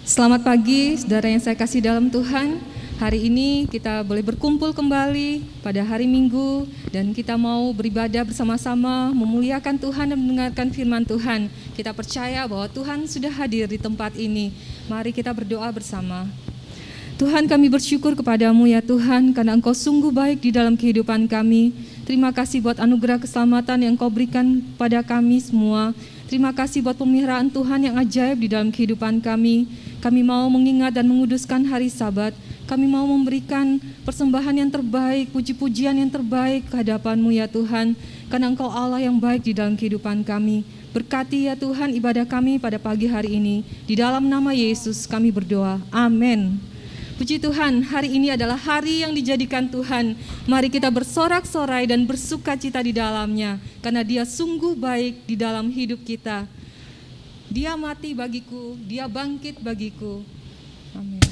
Selamat pagi, saudara yang saya kasih dalam Tuhan. Hari ini kita boleh berkumpul kembali pada hari Minggu dan kita mau beribadah bersama-sama, memuliakan Tuhan dan mendengarkan firman Tuhan. Kita percaya bahwa Tuhan sudah hadir di tempat ini. Mari kita berdoa bersama. Tuhan, kami bersyukur kepadamu ya Tuhan, karena Engkau sungguh baik di dalam kehidupan kami. Terima kasih buat anugerah keselamatan yang Engkau berikan pada kami semua. Terima kasih buat pemeliharaan Tuhan yang ajaib di dalam kehidupan kami. Kami mau mengingat dan menguduskan hari Sabat. Kami mau memberikan persembahan yang terbaik, puji-pujian yang terbaik ke hadapan-Mu ya Tuhan. Karena Engkau Allah yang baik di dalam kehidupan kami. Berkati ya Tuhan ibadah kami pada pagi hari ini. Di dalam nama Yesus kami berdoa. Amin. Puji Tuhan, hari ini adalah hari yang dijadikan Tuhan. Mari kita bersorak-sorai dan bersuka cita di dalamnya. Karena Dia sungguh baik di dalam hidup kita. Dia mati bagiku, Dia bangkit bagiku. Amin.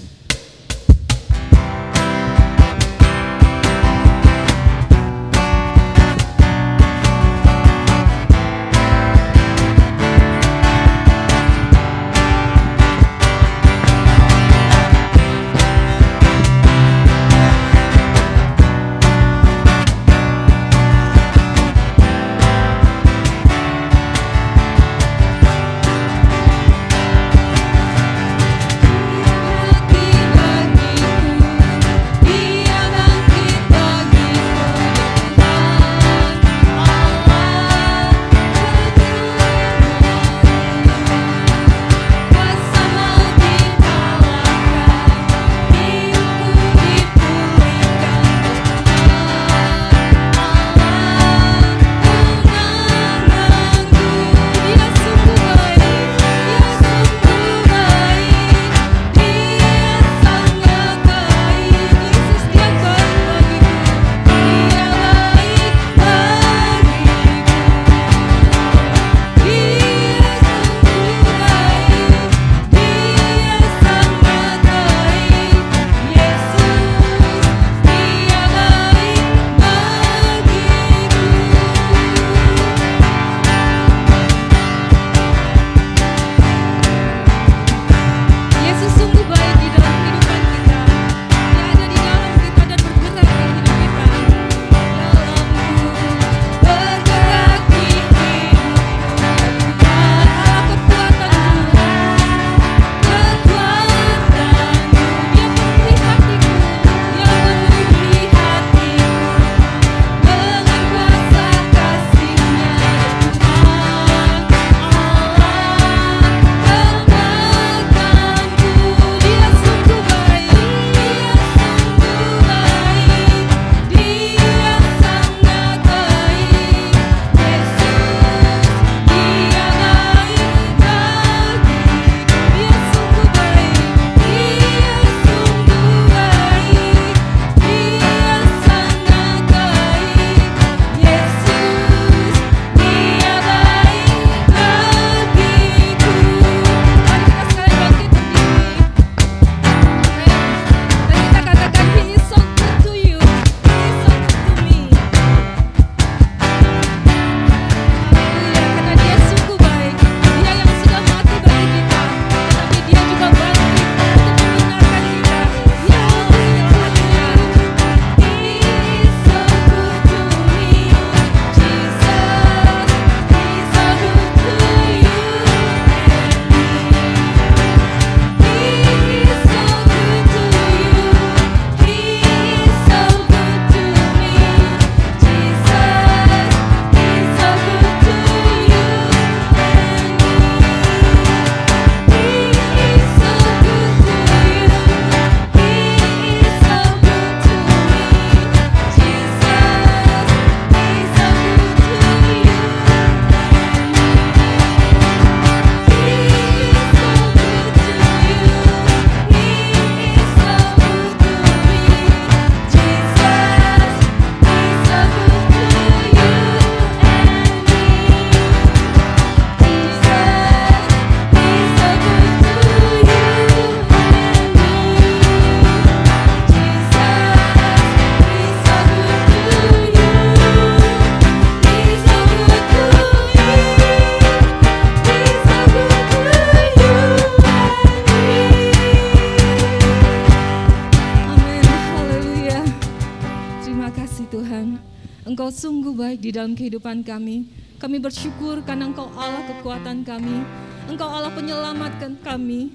Engkau sungguh baik di dalam kehidupan kami. Kami bersyukur karena Engkau Allah kekuatan kami. Engkau Allah penyelamatkan kami.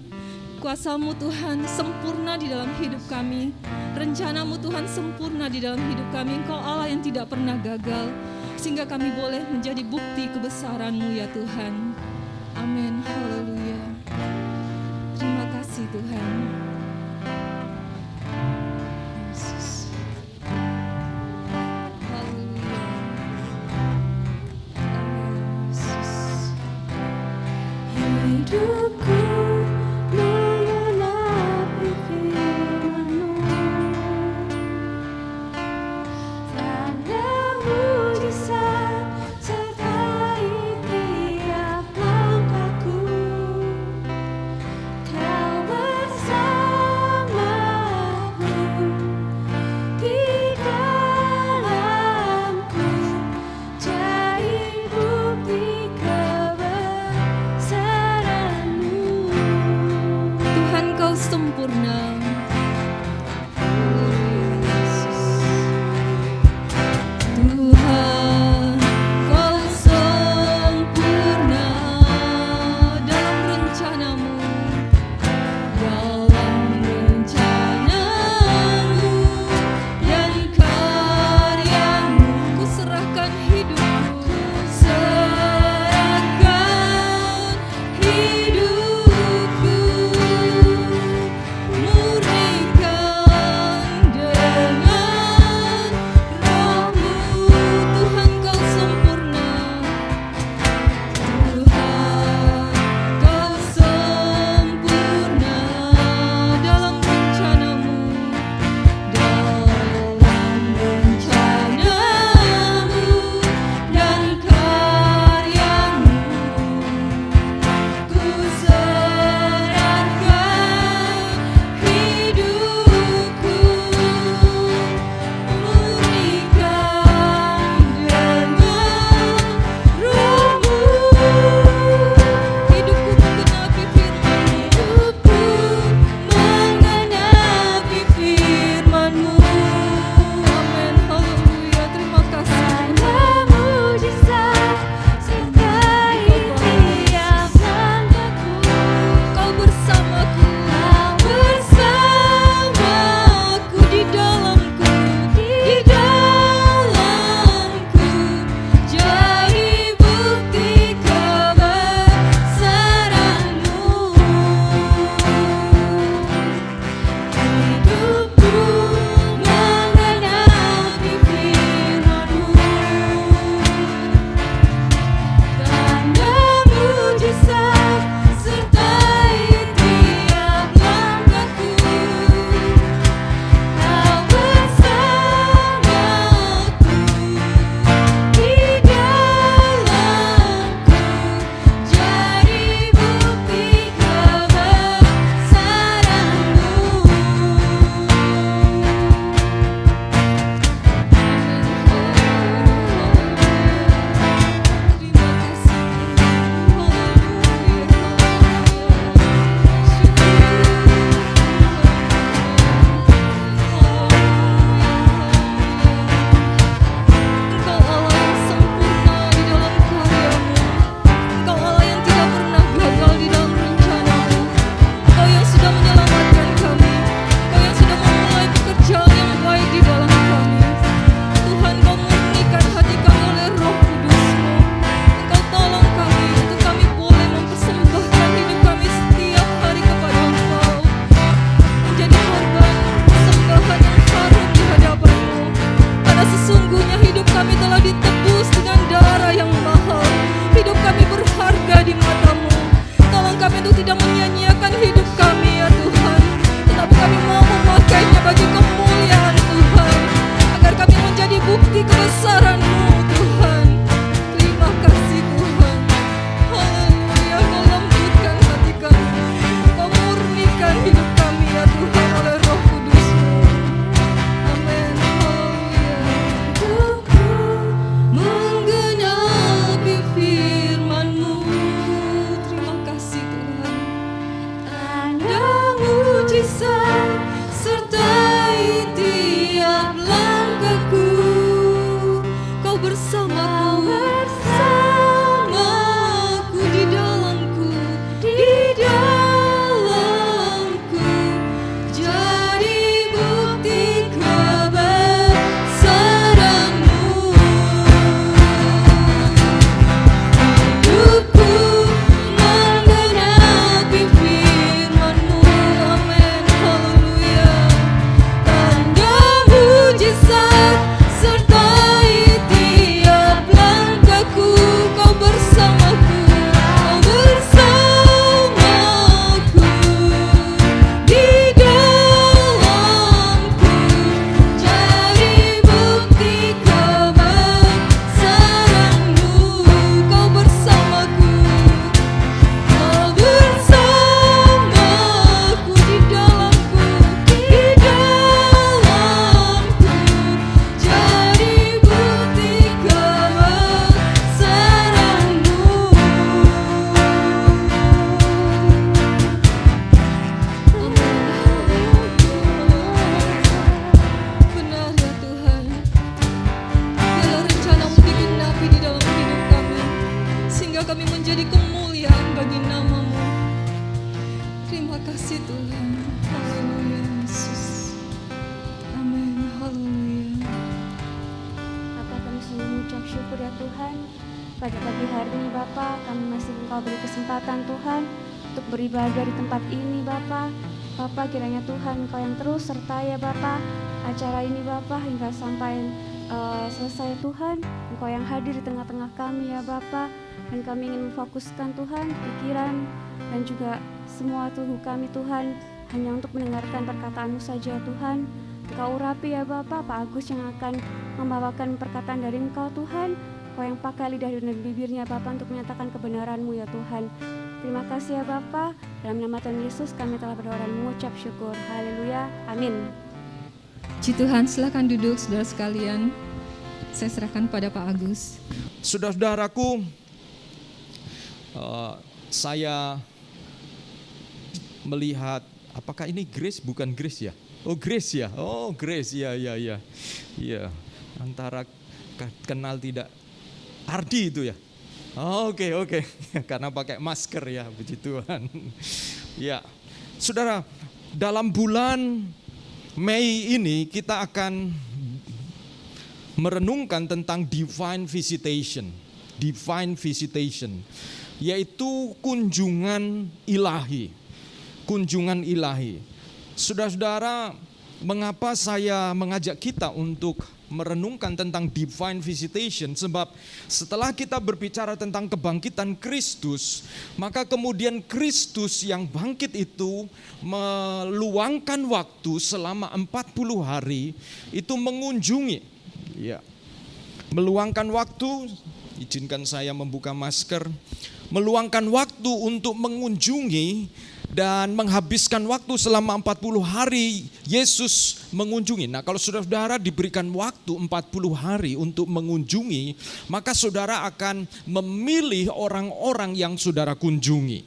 Kuasa-Mu Tuhan sempurna di dalam hidup kami. Rencana-Mu Tuhan sempurna di dalam hidup kami. Engkau Allah yang tidak pernah gagal, sehingga kami boleh menjadi bukti kebesaran-Mu ya Tuhan. Amin. Haleluya. Terima kasih Tuhan. Yesus. Haleluya. Amin Yesus. Hidupku mengenapi firman-Mu, tanda mujizat sertai tiap langkahku. Kau bersamaku di dalamku, jadi bukti kebesaran-Mu. kasih Tuhan. Haleluya Yesus. Amin. Haleluya. Bapa, kami sungguh mengucap syukur ya Tuhan. Pada pagi hari ini Bapa, kami masih Engkau beri kesempatan Tuhan untuk beribadah di tempat ini Bapa. Bapa, kiranya Tuhan Engkau yang terus sertai ya Bapa acara ini Bapa hingga sampai selesai Tuhan. Engkau yang hadir di tengah-tengah kami ya Bapa. Dan kami ingin memfokuskan Tuhan pikiran dan juga semua tubuh kami Tuhan hanya untuk mendengarkan perkataan-Mu saja Tuhan. Engkau urapi ya Bapa, Pak Agus yang akan membawakan perkataan dari Engkau Tuhan. Engkau yang pakai lidah dan bibirnya Bapa untuk menyatakan kebenaran-Mu ya Tuhan. Terima kasih ya Bapa. Dalam nama Tuhan Yesus kami telah berdoa dan mengucap syukur. Haleluya. Amin. Puji Tuhan, silakan duduk saudara sekalian. Saya serahkan pada Pak Agus. Saudara-saudaraku, saya melihat, apakah ini Grace? Bukan Grace ya? Oh Grace ya? Oh Grace, ya. Antara kenal tidak. Ardi itu ya? Oke. Karena pakai masker ya, puji Tuhan. Ya, saudara, dalam bulan Mei ini kita akan merenungkan tentang divine visitation, yaitu kunjungan ilahi. Saudara-saudara, mengapa saya mengajak kita untuk merenungkan tentang divine visitation? Sebab setelah kita berbicara tentang kebangkitan Kristus, maka kemudian Kristus yang bangkit itu meluangkan waktu selama 40 hari itu mengunjungi. Ya. Meluangkan waktu, izinkan saya membuka masker, meluangkan waktu untuk mengunjungi dan menghabiskan waktu selama 40 hari Yesus mengunjungi. Nah, kalau saudara-saudara diberikan waktu 40 hari untuk mengunjungi, maka saudara akan memilih orang-orang yang saudara kunjungi.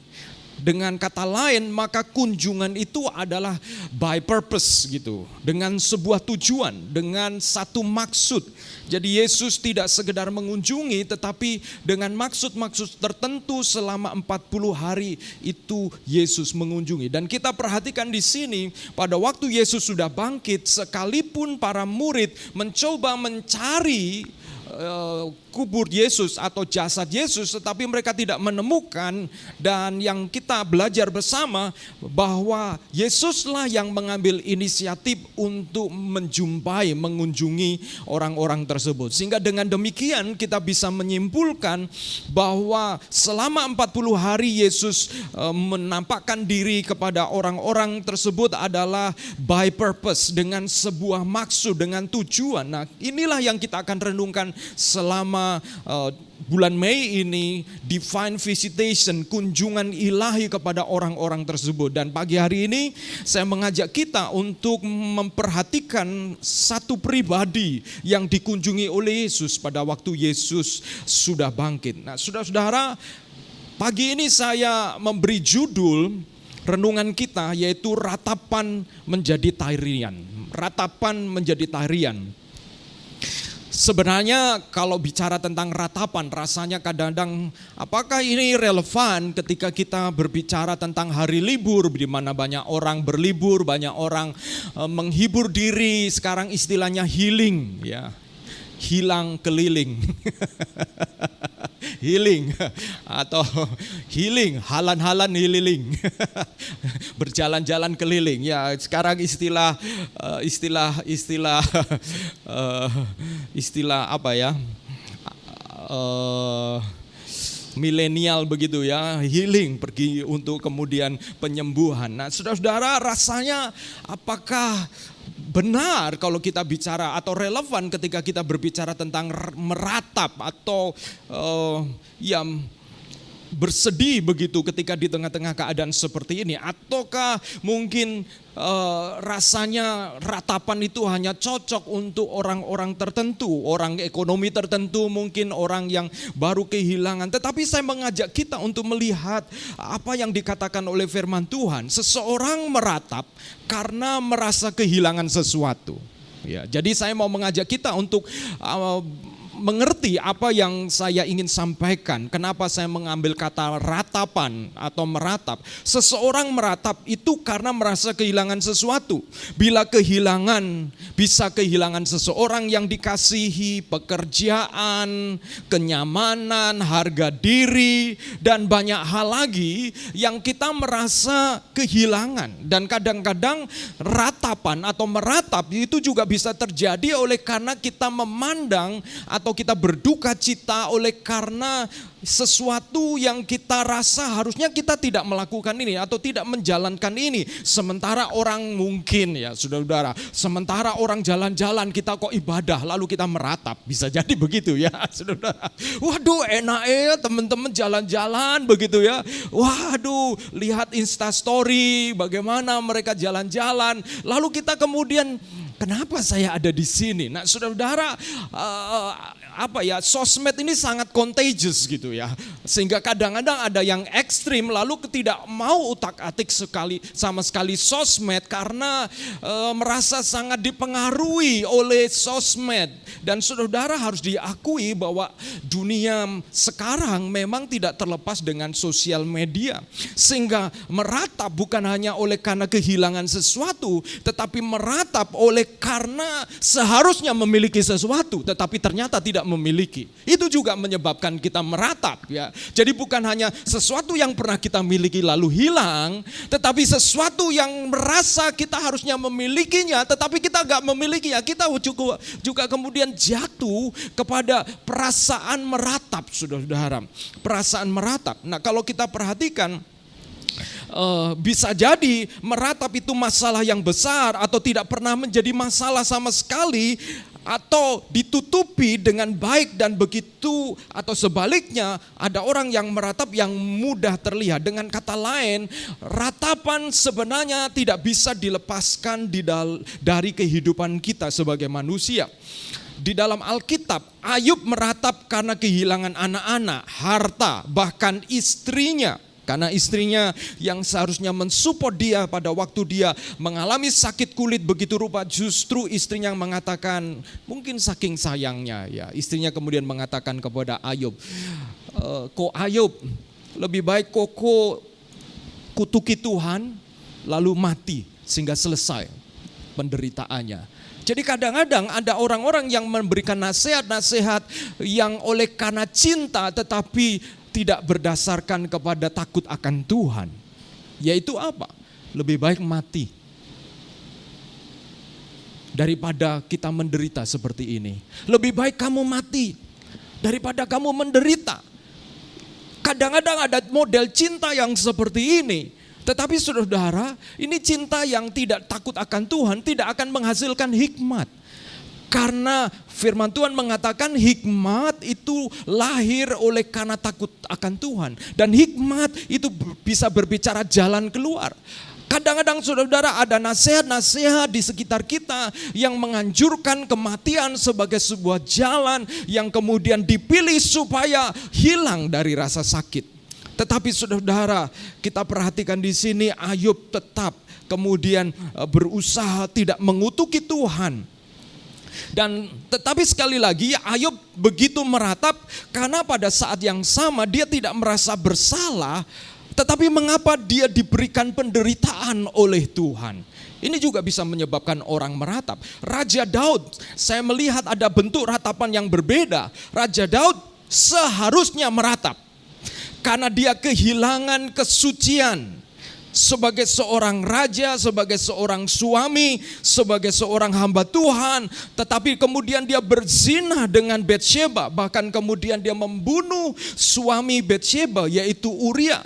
Dengan kata lain, maka kunjungan itu adalah by purpose gitu, dengan sebuah tujuan, dengan satu maksud. Jadi Yesus tidak sekedar mengunjungi, tetapi dengan maksud-maksud tertentu selama 40 hari itu Yesus mengunjungi. Dan kita perhatikan di sini, pada waktu Yesus sudah bangkit, sekalipun para murid mencoba mencari kubur Yesus atau jasad Yesus, tetapi mereka tidak menemukan. Dan yang kita belajar bersama bahwa Yesuslah yang mengambil inisiatif untuk mengunjungi orang-orang tersebut. Sehingga dengan demikian kita bisa menyimpulkan bahwa selama 40 hari Yesus menampakkan diri kepada orang-orang tersebut adalah by purpose, dengan sebuah maksud, dengan tujuan. Nah, inilah yang kita akan renungkan selama bulan Mei ini, divine visitation, kunjungan ilahi kepada orang-orang tersebut. Dan pagi hari ini saya mengajak kita untuk memperhatikan satu pribadi yang dikunjungi oleh Yesus pada waktu Yesus sudah bangkit. Nah, saudara-saudara, pagi ini saya memberi judul renungan kita yaitu ratapan menjadi tarian. Ratapan menjadi tarian. Sebenarnya kalau bicara tentang ratapan, rasanya kadang-kadang apakah ini relevan ketika kita berbicara tentang hari libur di mana banyak orang berlibur, banyak orang menghibur diri, sekarang istilahnya healing ya. Hilang keliling. Healing atau healing, halan-halan healing. Berjalan-jalan keliling. Ya, sekarang istilah apa ya? Milenial begitu ya, healing, pergi untuk kemudian penyembuhan. Nah, saudara-saudara, rasanya apakah benar kalau kita bicara atau relevan ketika kita berbicara tentang meratap atau bersedih begitu ketika di tengah-tengah keadaan seperti ini? Ataukah mungkin rasanya ratapan itu hanya cocok untuk orang-orang tertentu, orang ekonomi tertentu, mungkin orang yang baru kehilangan. Tetapi saya mengajak kita untuk melihat apa yang dikatakan oleh firman Tuhan. Seseorang meratap karena merasa kehilangan sesuatu. Ya, jadi saya mau mengajak kita untuk mengerti apa yang saya ingin sampaikan. Kenapa saya mengambil kata ratapan atau meratap? Seseorang meratap itu karena merasa kehilangan sesuatu. Bila bisa kehilangan seseorang yang dikasihi, pekerjaan, kenyamanan, harga diri, dan banyak hal lagi yang kita merasa kehilangan. Dan kadang-kadang ratapan atau meratap itu juga bisa terjadi oleh karena kita memandang atau kita berduka cita oleh karena sesuatu yang kita rasa harusnya kita tidak melakukan ini atau tidak menjalankan ini. Sementara orang mungkin ya saudara-saudara, sementara orang jalan-jalan kita kok ibadah lalu kita meratap. Bisa jadi begitu ya saudara. Waduh enak ya teman-teman jalan-jalan begitu ya. Waduh lihat Instastory bagaimana mereka jalan-jalan. Lalu kita kemudian kenapa saya ada di sini? Nah, saudara-saudara, sosmed ini sangat contagious gitu ya. Sehingga kadang-kadang ada yang ekstrim lalu tidak mau utak-atik sama sekali sosmed karena merasa sangat dipengaruhi oleh sosmed. Dan saudara-saudara harus diakui bahwa dunia sekarang memang tidak terlepas dengan sosial media. Sehingga meratap bukan hanya oleh karena kehilangan sesuatu, tetapi meratap oleh karena seharusnya memiliki sesuatu tetapi ternyata tidak memiliki. Itu juga menyebabkan kita meratap ya. Jadi bukan hanya sesuatu yang pernah kita miliki lalu hilang, tetapi sesuatu yang merasa kita harusnya memilikinya tetapi kita gak memilikinya. Kita juga kemudian jatuh kepada perasaan meratap, saudara-saudara. Perasaan meratap. Nah, kalau kita perhatikan bisa jadi meratap itu masalah yang besar atau tidak pernah menjadi masalah sama sekali atau ditutupi dengan baik dan begitu atau sebaliknya ada orang yang meratap yang mudah terlihat. Dengan kata lain, ratapan sebenarnya tidak bisa dilepaskan dari kehidupan kita sebagai manusia. Di dalam Alkitab, Ayub meratap karena kehilangan anak-anak, harta, bahkan istrinya. Karena istrinya yang seharusnya mensupport dia pada waktu dia mengalami sakit kulit begitu rupa, justru istrinya yang mengatakan, mungkin saking sayangnya ya, istrinya kemudian mengatakan kepada Ayub, kok Ayub lebih baik koko kutuki Tuhan lalu mati sehingga selesai penderitaannya. Jadi kadang-kadang ada orang-orang yang memberikan nasihat-nasihat yang oleh karena cinta tetapi tidak berdasarkan kepada takut akan Tuhan. Yaitu apa? Lebih baik mati daripada kita menderita seperti ini. Lebih baik kamu mati daripada kamu menderita. Kadang-kadang ada model cinta yang seperti ini. Tetapi saudara, ini cinta yang tidak takut akan Tuhan tidak akan menghasilkan hikmat. Karena firman Tuhan mengatakan hikmat itu lahir oleh karena takut akan Tuhan. Dan hikmat itu bisa berbicara jalan keluar. Kadang-kadang saudara-saudara ada nasihat-nasihat di sekitar kita yang menganjurkan kematian sebagai sebuah jalan yang kemudian dipilih supaya hilang dari rasa sakit. Tetapi saudara-saudara, kita perhatikan di sini Ayub tetap kemudian berusaha tidak mengutuki Tuhan. Dan tetapi sekali lagi Ayub begitu meratap karena pada saat yang sama dia tidak merasa bersalah, tetapi mengapa dia diberikan penderitaan oleh Tuhan. Ini juga bisa menyebabkan orang meratap. Raja Daud, saya melihat ada bentuk ratapan yang berbeda. Raja Daud seharusnya meratap karena dia kehilangan kesucian. Sebagai seorang raja, sebagai seorang suami, sebagai seorang hamba Tuhan, tetapi kemudian dia berzina dengan Batsheba, bahkan kemudian dia membunuh suami Batsheba yaitu Uria.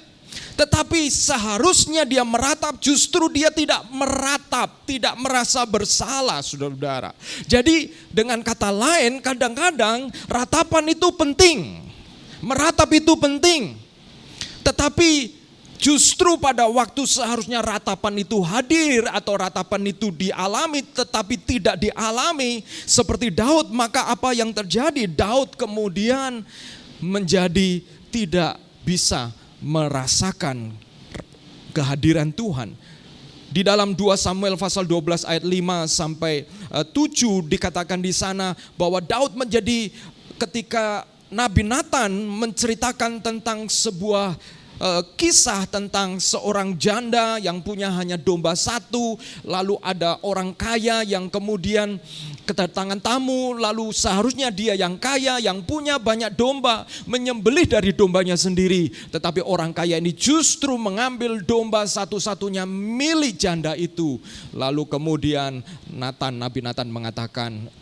Tetapi seharusnya dia meratap, justru dia tidak meratap, tidak merasa bersalah, saudara-saudara. Jadi dengan kata lain, kadang-kadang ratapan itu penting, meratap itu penting, tetapi justru pada waktu seharusnya ratapan itu hadir atau ratapan itu dialami tetapi tidak dialami seperti Daud, maka apa yang terjadi? Daud kemudian menjadi tidak bisa merasakan kehadiran Tuhan. Di dalam 2 Samuel pasal 12 ayat 5 sampai 7 dikatakan di sana bahwa Daud menjadi ketika Nabi Nathan menceritakan tentang sebuah kisah tentang seorang janda yang punya hanya domba satu, lalu ada orang kaya yang kemudian kedatangan tamu, lalu seharusnya dia yang kaya yang punya banyak domba menyembelih dari dombanya sendiri, tetapi orang kaya ini justru mengambil domba satu-satunya milik janda itu. Lalu kemudian Nabi Nathan mengatakan,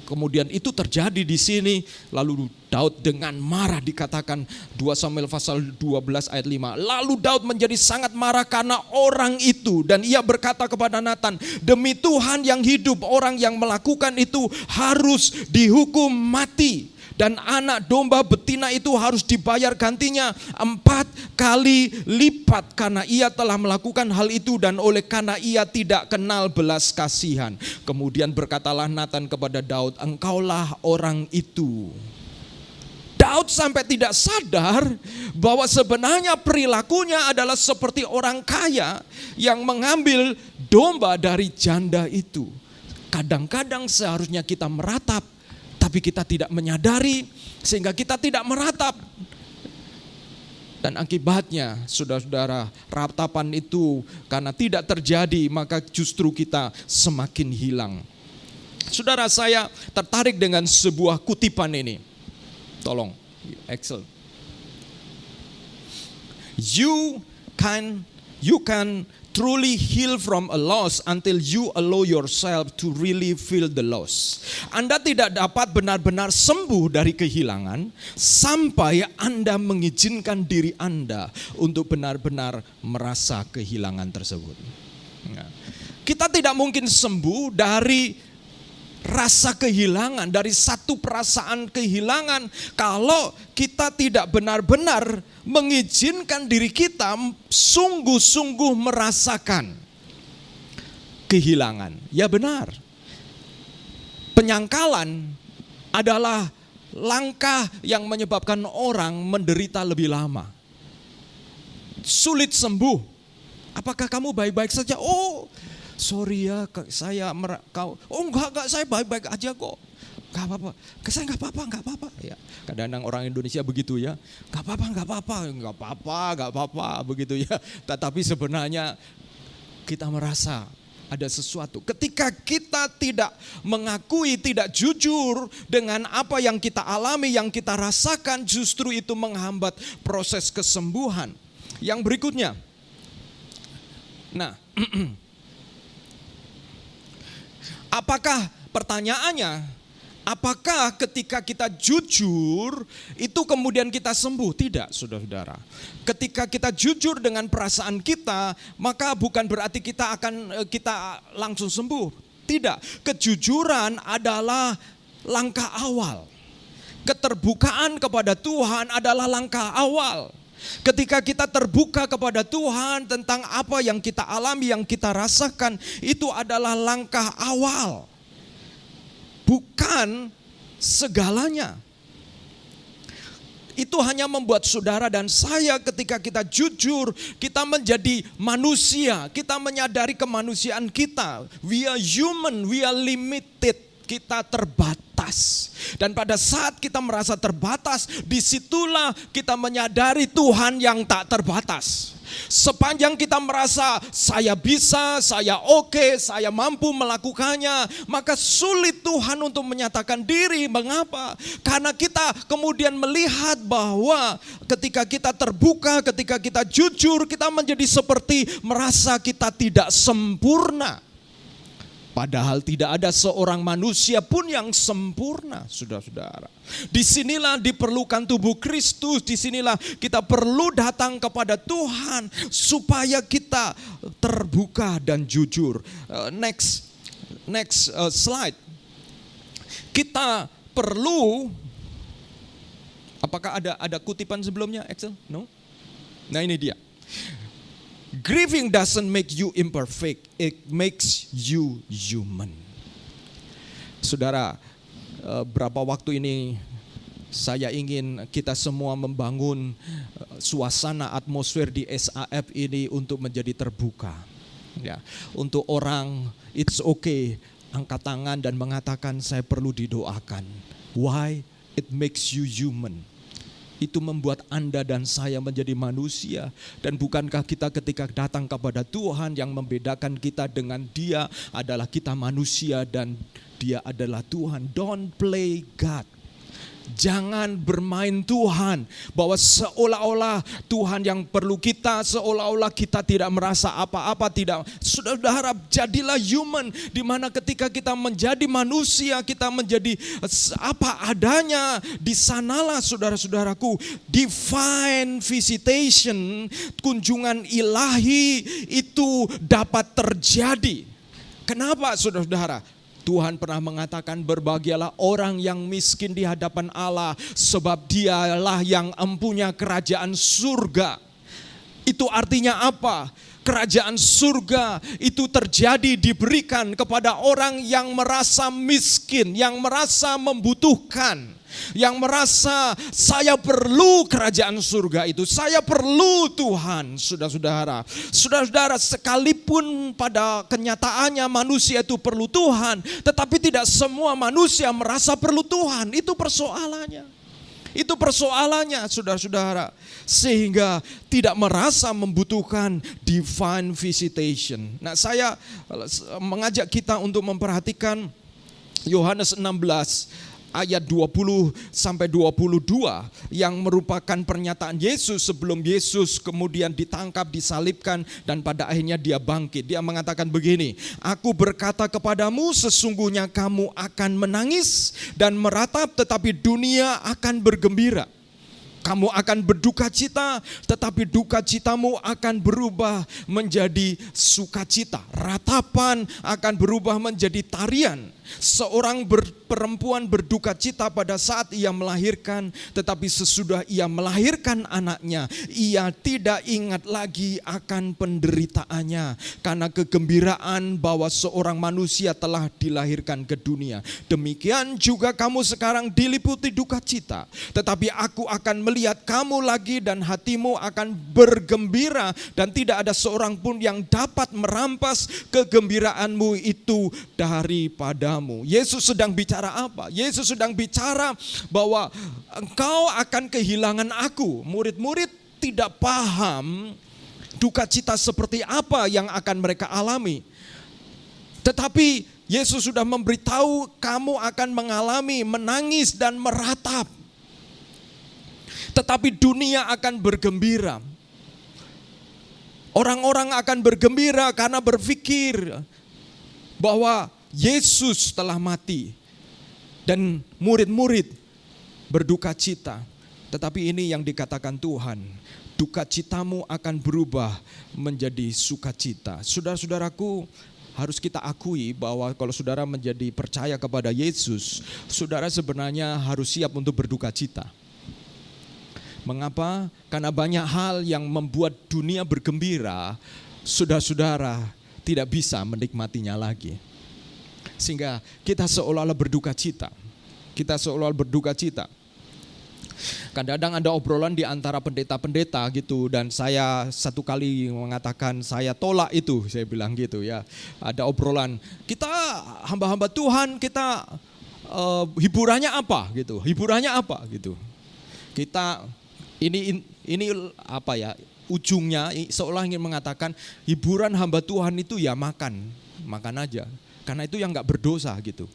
kemudian itu terjadi di sini. Lalu Daud dengan marah, dikatakan 2 Samuel pasal 12 ayat 5. Lalu Daud menjadi sangat marah karena orang itu, dan ia berkata kepada Nathan, demi Tuhan yang hidup, orang yang melakukan itu harus dihukum mati. Dan anak domba betina itu harus dibayar gantinya 4 kali lipat karena ia telah melakukan hal itu dan oleh karena ia tidak kenal belas kasihan. Kemudian berkatalah Nathan kepada Daud, engkaulah orang itu. Daud sampai tidak sadar bahwa sebenarnya perilakunya adalah seperti orang kaya yang mengambil domba dari janda itu. Kadang-kadang seharusnya kita meratap, tapi kita tidak menyadari sehingga kita tidak meratap. Dan akibatnya saudara-saudara, ratapan itu karena tidak terjadi maka justru kita semakin hilang. Saudara, saya tertarik dengan sebuah kutipan ini. Tolong, Excel. You can truly heal from a loss until you allow yourself to really feel the loss. Anda tidak dapat benar-benar sembuh dari kehilangan sampai Anda mengizinkan diri Anda untuk benar-benar merasa kehilangan tersebut. Kita tidak mungkin sembuh dari rasa kehilangan, dari satu perasaan kehilangan, kalau kita tidak benar-benar mengizinkan diri kita sungguh-sungguh merasakan kehilangan. Ya benar, penyangkalan adalah langkah yang menyebabkan orang menderita lebih lama. Sulit sembuh. Apakah kamu baik-baik saja? Oh, sorry ya, saya enggak, saya baik-baik aja kok. Enggak apa-apa. Saya enggak apa-apa. Ya, kadang-kadang orang Indonesia begitu ya. Enggak apa-apa begitu ya. Tetapi sebenarnya kita merasa ada sesuatu. Ketika kita tidak mengakui, tidak jujur dengan apa yang kita alami, yang kita rasakan, justru itu menghambat proses kesembuhan. Yang berikutnya. Nah, pertanyaannya, apakah ketika kita jujur itu kemudian kita sembuh? Tidak, saudara-saudara. Ketika kita jujur dengan perasaan kita, maka bukan berarti kita langsung sembuh. Tidak, kejujuran adalah langkah awal. Keterbukaan kepada Tuhan adalah langkah awal. Ketika kita terbuka kepada Tuhan tentang apa yang kita alami, yang kita rasakan, itu adalah langkah awal. Bukan segalanya. Itu hanya membuat saudara dan saya ketika kita jujur, kita menjadi manusia, kita menyadari kemanusiaan kita. We are human, we are limited. Kita terbatas. Dan pada saat kita merasa terbatas, disitulah kita menyadari Tuhan yang tak terbatas. Sepanjang kita merasa saya bisa, saya oke, saya mampu melakukannya, maka sulit Tuhan untuk menyatakan diri. Mengapa? Karena kita kemudian melihat bahwa ketika kita terbuka, ketika kita jujur, kita menjadi seperti merasa kita tidak sempurna. Padahal tidak ada seorang manusia pun yang sempurna, saudara-saudara. Disinilah diperlukan tubuh Kristus, disinilah kita perlu datang kepada Tuhan supaya kita terbuka dan jujur. Next slide. Kita perlu, apakah ada kutipan sebelumnya, Excel? No? Nah ini dia. Grieving doesn't make you imperfect, it makes you human. Saudara, berapa waktu ini saya ingin kita semua membangun suasana atmosfer di SAF ini untuk menjadi terbuka. Ya, untuk orang, it's okay, angkat tangan dan mengatakan saya perlu didoakan. Why? It makes you human. Itu membuat Anda dan saya menjadi manusia. Dan bukankah kita ketika datang kepada Tuhan, yang membedakan kita dengan Dia adalah kita manusia dan Dia adalah Tuhan. Don't play God. Jangan bermain Tuhan, bahwa seolah-olah Tuhan yang perlu kita, seolah-olah kita tidak merasa apa-apa. Tidak. Saudara, jadilah human, di mana ketika kita menjadi manusia, kita menjadi apa adanya. Di sanalah saudara-saudaraku, divine visitation, kunjungan ilahi itu dapat terjadi. Kenapa saudara-saudara? Tuhan pernah mengatakan, berbahagialah orang yang miskin di hadapan Allah, sebab dialah yang empunya kerajaan surga. Itu artinya apa? Kerajaan surga itu terjadi, diberikan kepada orang yang merasa miskin, yang merasa membutuhkan, yang merasa saya perlu kerajaan surga itu, saya perlu Tuhan. Saudara-saudara, sekalipun pada kenyataannya manusia itu perlu Tuhan, tetapi tidak semua manusia merasa perlu Tuhan. Itu persoalannya. Itu persoalannya, saudara-saudara. Sehingga tidak merasa membutuhkan divine visitation. Nah, saya mengajak kita untuk memperhatikan Yohanes 16 ayat 20 sampai 22 yang merupakan pernyataan Yesus sebelum Yesus kemudian ditangkap, disalibkan, dan pada akhirnya dia bangkit. Dia mengatakan begini, aku berkata kepadamu, sesungguhnya kamu akan menangis dan meratap, tetapi dunia akan bergembira. Kamu akan berduka cita, tetapi duka citamu akan berubah menjadi sukacita. Ratapan akan berubah menjadi tarian. Seorang perempuan berduka cita pada saat ia melahirkan, tetapi sesudah ia melahirkan anaknya, ia tidak ingat lagi akan penderitaannya, karena kegembiraan bahwa seorang manusia telah dilahirkan ke dunia. Demikian juga kamu sekarang diliputi duka cita, tetapi aku akan melihat kamu lagi dan hatimu akan bergembira, dan tidak ada seorang pun yang dapat merampas kegembiraanmu itu daripadamu. Yesus sedang bicara apa? Yesus sedang bicara bahwa engkau akan kehilangan aku. Murid-murid tidak paham duka cita seperti apa yang akan mereka alami. Tetapi Yesus sudah memberitahu, kamu akan mengalami menangis dan meratap. Tetapi dunia akan bergembira. Orang-orang akan bergembira karena berpikir bahwa Yesus telah mati, dan murid-murid berduka cita. Tetapi ini yang dikatakan Tuhan, duka citamu akan berubah menjadi sukacita. Saudara-saudaraku, harus kita akui bahwa kalau saudara menjadi percaya kepada Yesus, saudara sebenarnya harus siap untuk berduka cita. Mengapa? Karena banyak hal yang membuat dunia bergembira, saudara-saudara tidak bisa menikmatinya lagi. Sehingga kita seolah-olah berduka cita. Kita seolah-olah berduka cita. Kadang-kadang ada obrolan di antara pendeta-pendeta gitu, dan saya satu kali mengatakan saya tolak itu, saya bilang gitu ya. Ada obrolan, kita hamba-hamba Tuhan, kita hiburannya apa gitu? Hiburannya apa gitu? Kita ini apa ya? Ujungnya seolah ingin mengatakan hiburan hamba Tuhan itu ya makan aja. Karena itu yang gak berdosa gitu.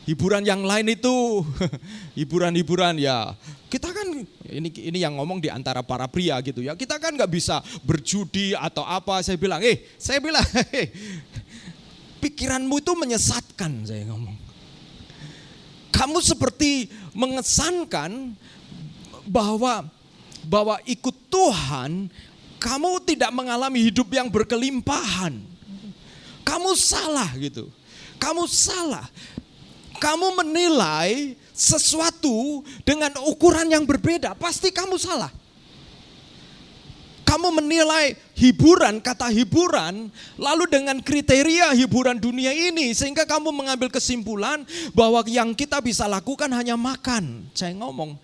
Hiburan yang lain itu hiburan-hiburan ya. Kita kan ini yang ngomong di antara para pria gitu ya. Kita kan gak bisa berjudi atau apa. Saya bilang, pikiranmu itu menyesatkan, saya ngomong. Kamu seperti mengesankan bahwa ikut Tuhan, kamu tidak mengalami hidup yang berkelimpahan. Kamu salah gitu. Kamu salah. Kamu menilai sesuatu dengan ukuran yang berbeda. Pasti kamu salah. Kamu menilai hiburan, kata hiburan, lalu dengan kriteria hiburan dunia ini. Sehingga kamu mengambil kesimpulan bahwa yang kita bisa lakukan hanya makan. Saya ngomong,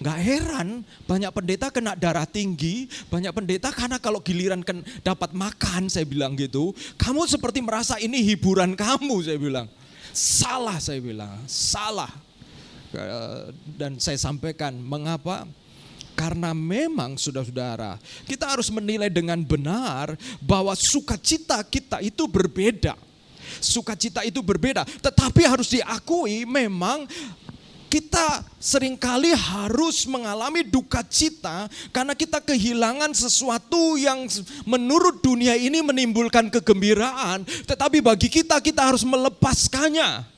gak heran banyak pendeta kena darah tinggi, banyak pendeta karena kalau giliran dapat makan, saya bilang gitu. Kamu seperti merasa ini hiburan kamu, saya bilang. Salah, saya bilang, salah. Dan saya sampaikan, mengapa? Karena memang saudara-saudara, kita harus menilai dengan benar bahwa sukacita kita itu berbeda. Sukacita itu berbeda, tetapi harus diakui memang kita seringkali harus mengalami duka cita karena kita kehilangan sesuatu yang menurut dunia ini menimbulkan kegembiraan, tetapi bagi kita harus melepaskannya.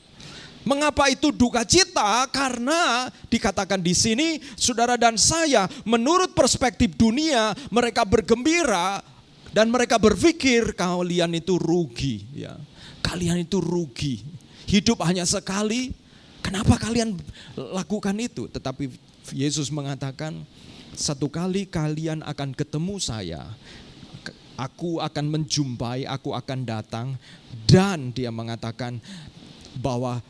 Mengapa itu duka cita? Karena dikatakan di sini, saudara dan saya, menurut perspektif dunia, mereka bergembira dan mereka berpikir kalian itu rugi, ya. Kalian itu rugi. Hidup hanya sekali, kenapa kalian lakukan itu? Tetapi Yesus mengatakan, satu kali kalian akan ketemu saya, aku akan menjumpai, aku akan datang, dan dia mengatakan bahwa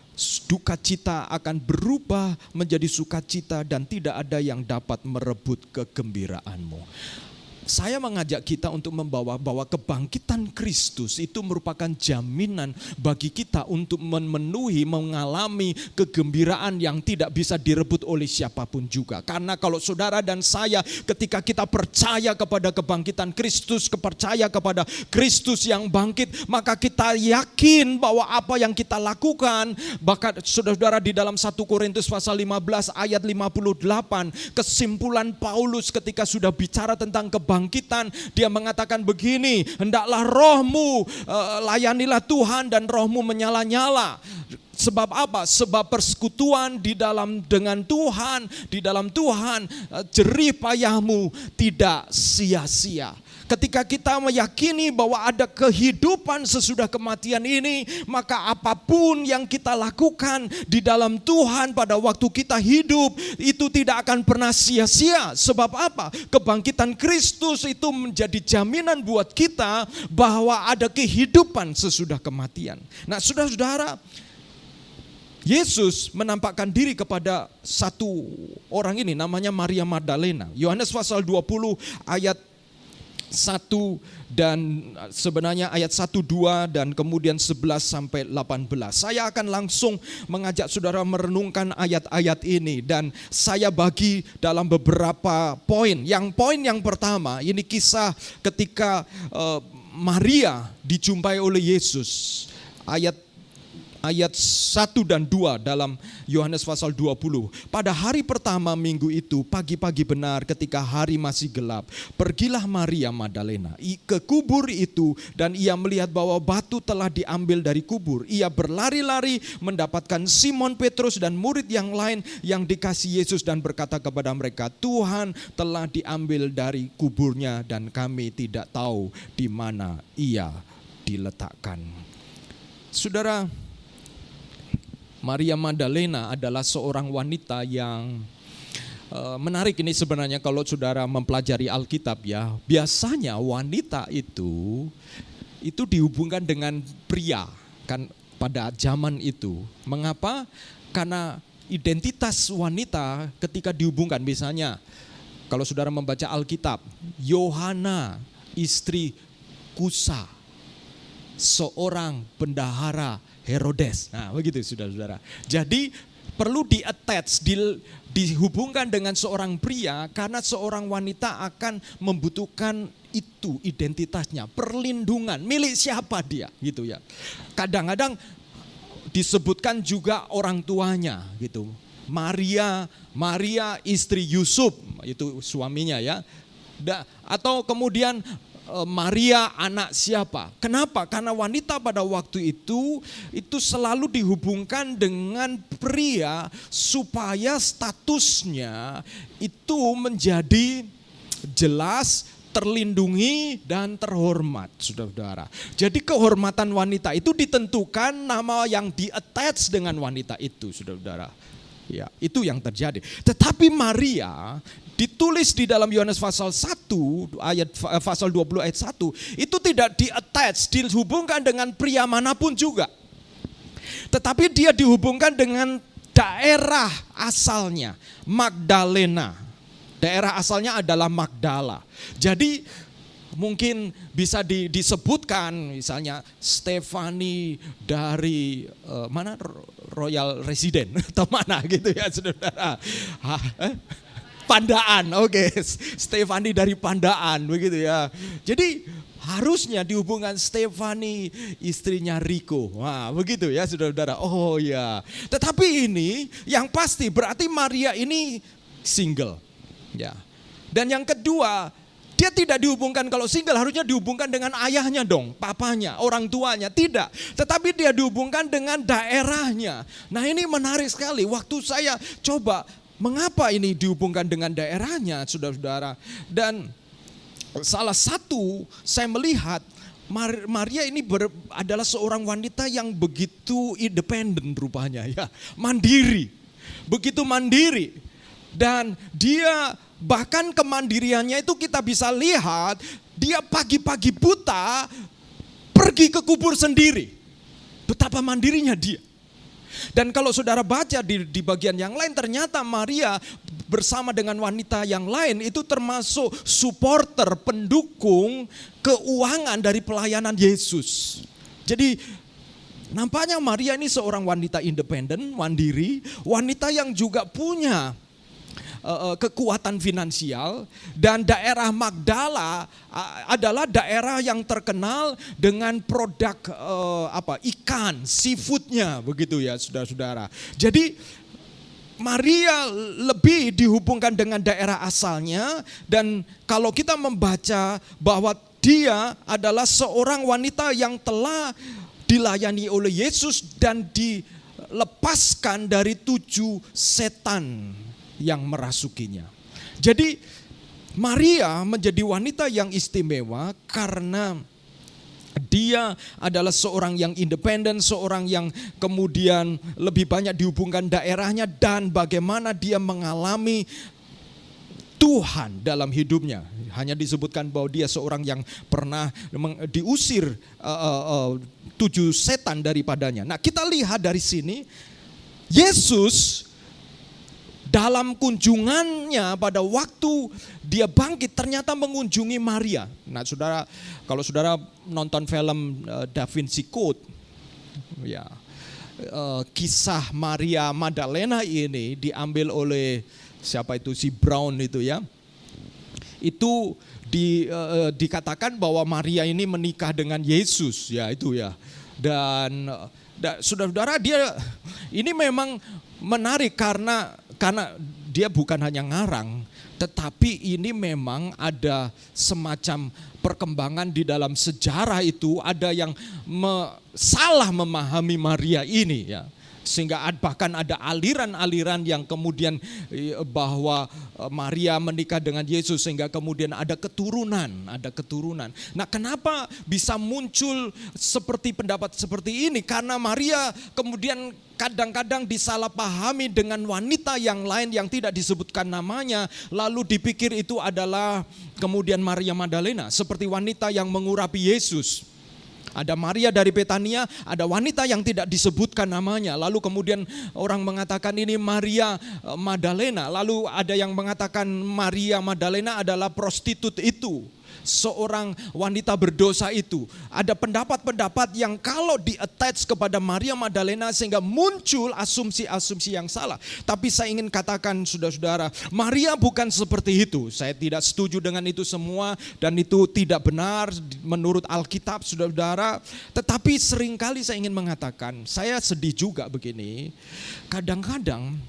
duka-cita akan berubah menjadi sukacita dan tidak ada yang dapat merebut kegembiraanmu. Saya mengajak kita untuk membawa bahwa kebangkitan Kristus itu merupakan jaminan bagi kita untuk memenuhi, mengalami kegembiraan yang tidak bisa direbut oleh siapapun juga. Karena kalau saudara dan saya ketika kita percaya kepada kebangkitan Kristus, percaya kepada Kristus yang bangkit, maka kita yakin bahwa apa yang kita lakukan, bahkan saudara-saudara di dalam 1 Korintus pasal 15 ayat 58, kesimpulan Paulus ketika sudah bicara tentang kebangkitan, dia mengatakan begini, hendaklah rohmu layanilah Tuhan dan rohmu menyala-nyala. Sebab apa? Sebab persekutuan dengan Tuhan, di dalam Tuhan, jerih payahmu tidak sia-sia. Ketika kita meyakini bahwa ada kehidupan sesudah kematian ini, maka apapun yang kita lakukan di dalam Tuhan pada waktu kita hidup, itu tidak akan pernah sia-sia. Sebab apa? Kebangkitan Kristus itu menjadi jaminan buat kita bahwa ada kehidupan sesudah kematian. Nah, saudara-saudara, Yesus menampakkan diri kepada satu orang ini, namanya Maria Magdalena. Yohanes pasal 20 ayat 1 dan sebenarnya ayat 1, 2 dan kemudian 11 sampai 18. Saya akan langsung mengajak saudara merenungkan ayat-ayat ini dan saya bagi dalam beberapa poin. Poin yang pertama, ini kisah ketika Maria dijumpai oleh Yesus. Ayat 1 dan 2 dalam Yohanes pasal 20. Pada hari pertama minggu itu, pagi-pagi benar ketika hari masih gelap, pergilah Maria Magdalena ke kubur itu dan ia melihat bahwa batu telah diambil dari kubur. Ia berlari-lari mendapatkan Simon Petrus dan murid yang lain yang dikasih Yesus dan berkata kepada mereka, Tuhan telah diambil dari kuburnya dan kami tidak tahu di mana ia diletakkan. Saudara, Maria Magdalena adalah seorang wanita yang menarik ini sebenarnya kalau saudara mempelajari Alkitab ya. Biasanya wanita itu dihubungkan dengan pria kan pada zaman itu. Mengapa? Karena identitas wanita ketika dihubungkan, misalnya kalau saudara membaca Alkitab, Yohana istri Kusa, seorang bendahara Herodes. Nah, begitu saudara-saudara. Jadi perlu dihubungkan dengan seorang pria karena seorang wanita akan membutuhkan itu identitasnya, perlindungan, milik siapa dia gitu ya. Kadang-kadang disebutkan juga orang tuanya gitu. Maria istri Yusuf, itu suaminya ya. Atau kemudian Maria anak siapa? Kenapa? Karena wanita pada waktu itu selalu dihubungkan dengan pria supaya statusnya itu menjadi jelas, terlindungi dan terhormat, saudara-saudara. Jadi kehormatan wanita itu ditentukan nama yang di-attach dengan wanita itu, saudara-saudara. Ya, itu yang terjadi. Tetapi Maria ditulis di dalam Yohanes pasal 1 ayat pasal 20 ayat 1 itu tidak di-attach, dihubungkan dengan pria manapun juga. Tetapi dia dihubungkan dengan daerah asalnya, Magdalena. Daerah asalnya adalah Magdala. Jadi mungkin bisa disebutkan misalnya Stefani dari mana Royal Resident atau mana gitu ya saudara. Pandaan, oke. Stefani dari Pandaan begitu ya. Jadi harusnya dihubungkan Stefani istrinya Rico. Wah, begitu ya saudara-saudara. Oh ya. Tetapi ini yang pasti berarti Maria ini single. Ya. Dan yang kedua, dia tidak dihubungkan, kalau single harusnya dihubungkan dengan ayahnya dong, papanya, orang tuanya. Tidak. Tetapi dia dihubungkan dengan daerahnya. Nah, ini menarik sekali. Waktu saya coba, mengapa ini dihubungkan dengan daerahnya, saudara-saudara. Dan salah satu saya melihat Maria ini adalah seorang wanita yang begitu independen rupanya ya, mandiri, begitu mandiri. Dan dia bahkan kemandiriannya itu kita bisa lihat, dia pagi-pagi buta pergi ke kubur sendiri. Betapa mandirinya dia. Dan kalau saudara baca di bagian yang lain, ternyata Maria bersama dengan wanita yang lain itu termasuk supporter, pendukung keuangan dari pelayanan Yesus. Jadi nampaknya Maria ini seorang wanita independen, mandiri, wanita yang juga punya kekuatan finansial. Dan daerah Magdala adalah daerah yang terkenal dengan produk ikan, seafoodnya begitu ya saudara-saudara. Jadi Maria lebih dihubungkan dengan daerah asalnya, dan kalau kita membaca bahwa dia adalah seorang wanita yang telah dilayani oleh Yesus dan dilepaskan dari 7 setan yang merasukinya. Jadi Maria menjadi wanita yang istimewa karena dia adalah seorang yang independen, seorang yang kemudian lebih banyak dihubungkan daerahnya, dan bagaimana dia mengalami Tuhan dalam hidupnya. Hanya disebutkan bahwa dia seorang yang pernah diusir 7 setan daripadanya. Nah, kita lihat dari sini Yesus dalam kunjungannya pada waktu dia bangkit ternyata mengunjungi Maria. Nah, saudara, kalau saudara nonton film Da Vinci Code, ya, kisah Maria Magdalena ini diambil oleh siapa itu, si Brown itu ya. Itu dikatakan bahwa Maria ini menikah dengan Yesus, ya itu ya. Dan saudara-saudara, dia ini memang menarik karena dia bukan hanya ngarang, tetapi ini memang ada semacam perkembangan di dalam sejarah itu, ada yang salah memahami Maria ini ya. Sehingga bahkan ada aliran-aliran yang kemudian bahwa Maria menikah dengan Yesus sehingga kemudian ada keturunan. Nah, kenapa bisa muncul seperti pendapat seperti ini? Karena Maria kemudian kadang-kadang disalahpahami dengan wanita yang lain yang tidak disebutkan namanya, lalu dipikir itu adalah kemudian Maria Magdalena, seperti wanita yang mengurapi Yesus. Ada Maria dari Betania, ada wanita yang tidak disebutkan namanya. Lalu kemudian orang mengatakan ini Maria Magdalena. Lalu ada yang mengatakan Maria Magdalena adalah prostitut itu, seorang wanita berdosa itu. Ada pendapat-pendapat yang kalau di-attach kepada Maria Magdalena sehingga muncul asumsi-asumsi yang salah. Tapi saya ingin katakan saudara-saudara, Maria bukan seperti itu. Saya tidak setuju dengan itu semua dan itu tidak benar menurut Alkitab saudara-saudara. Tetapi seringkali saya ingin mengatakan, saya sedih juga begini. Kadang-kadang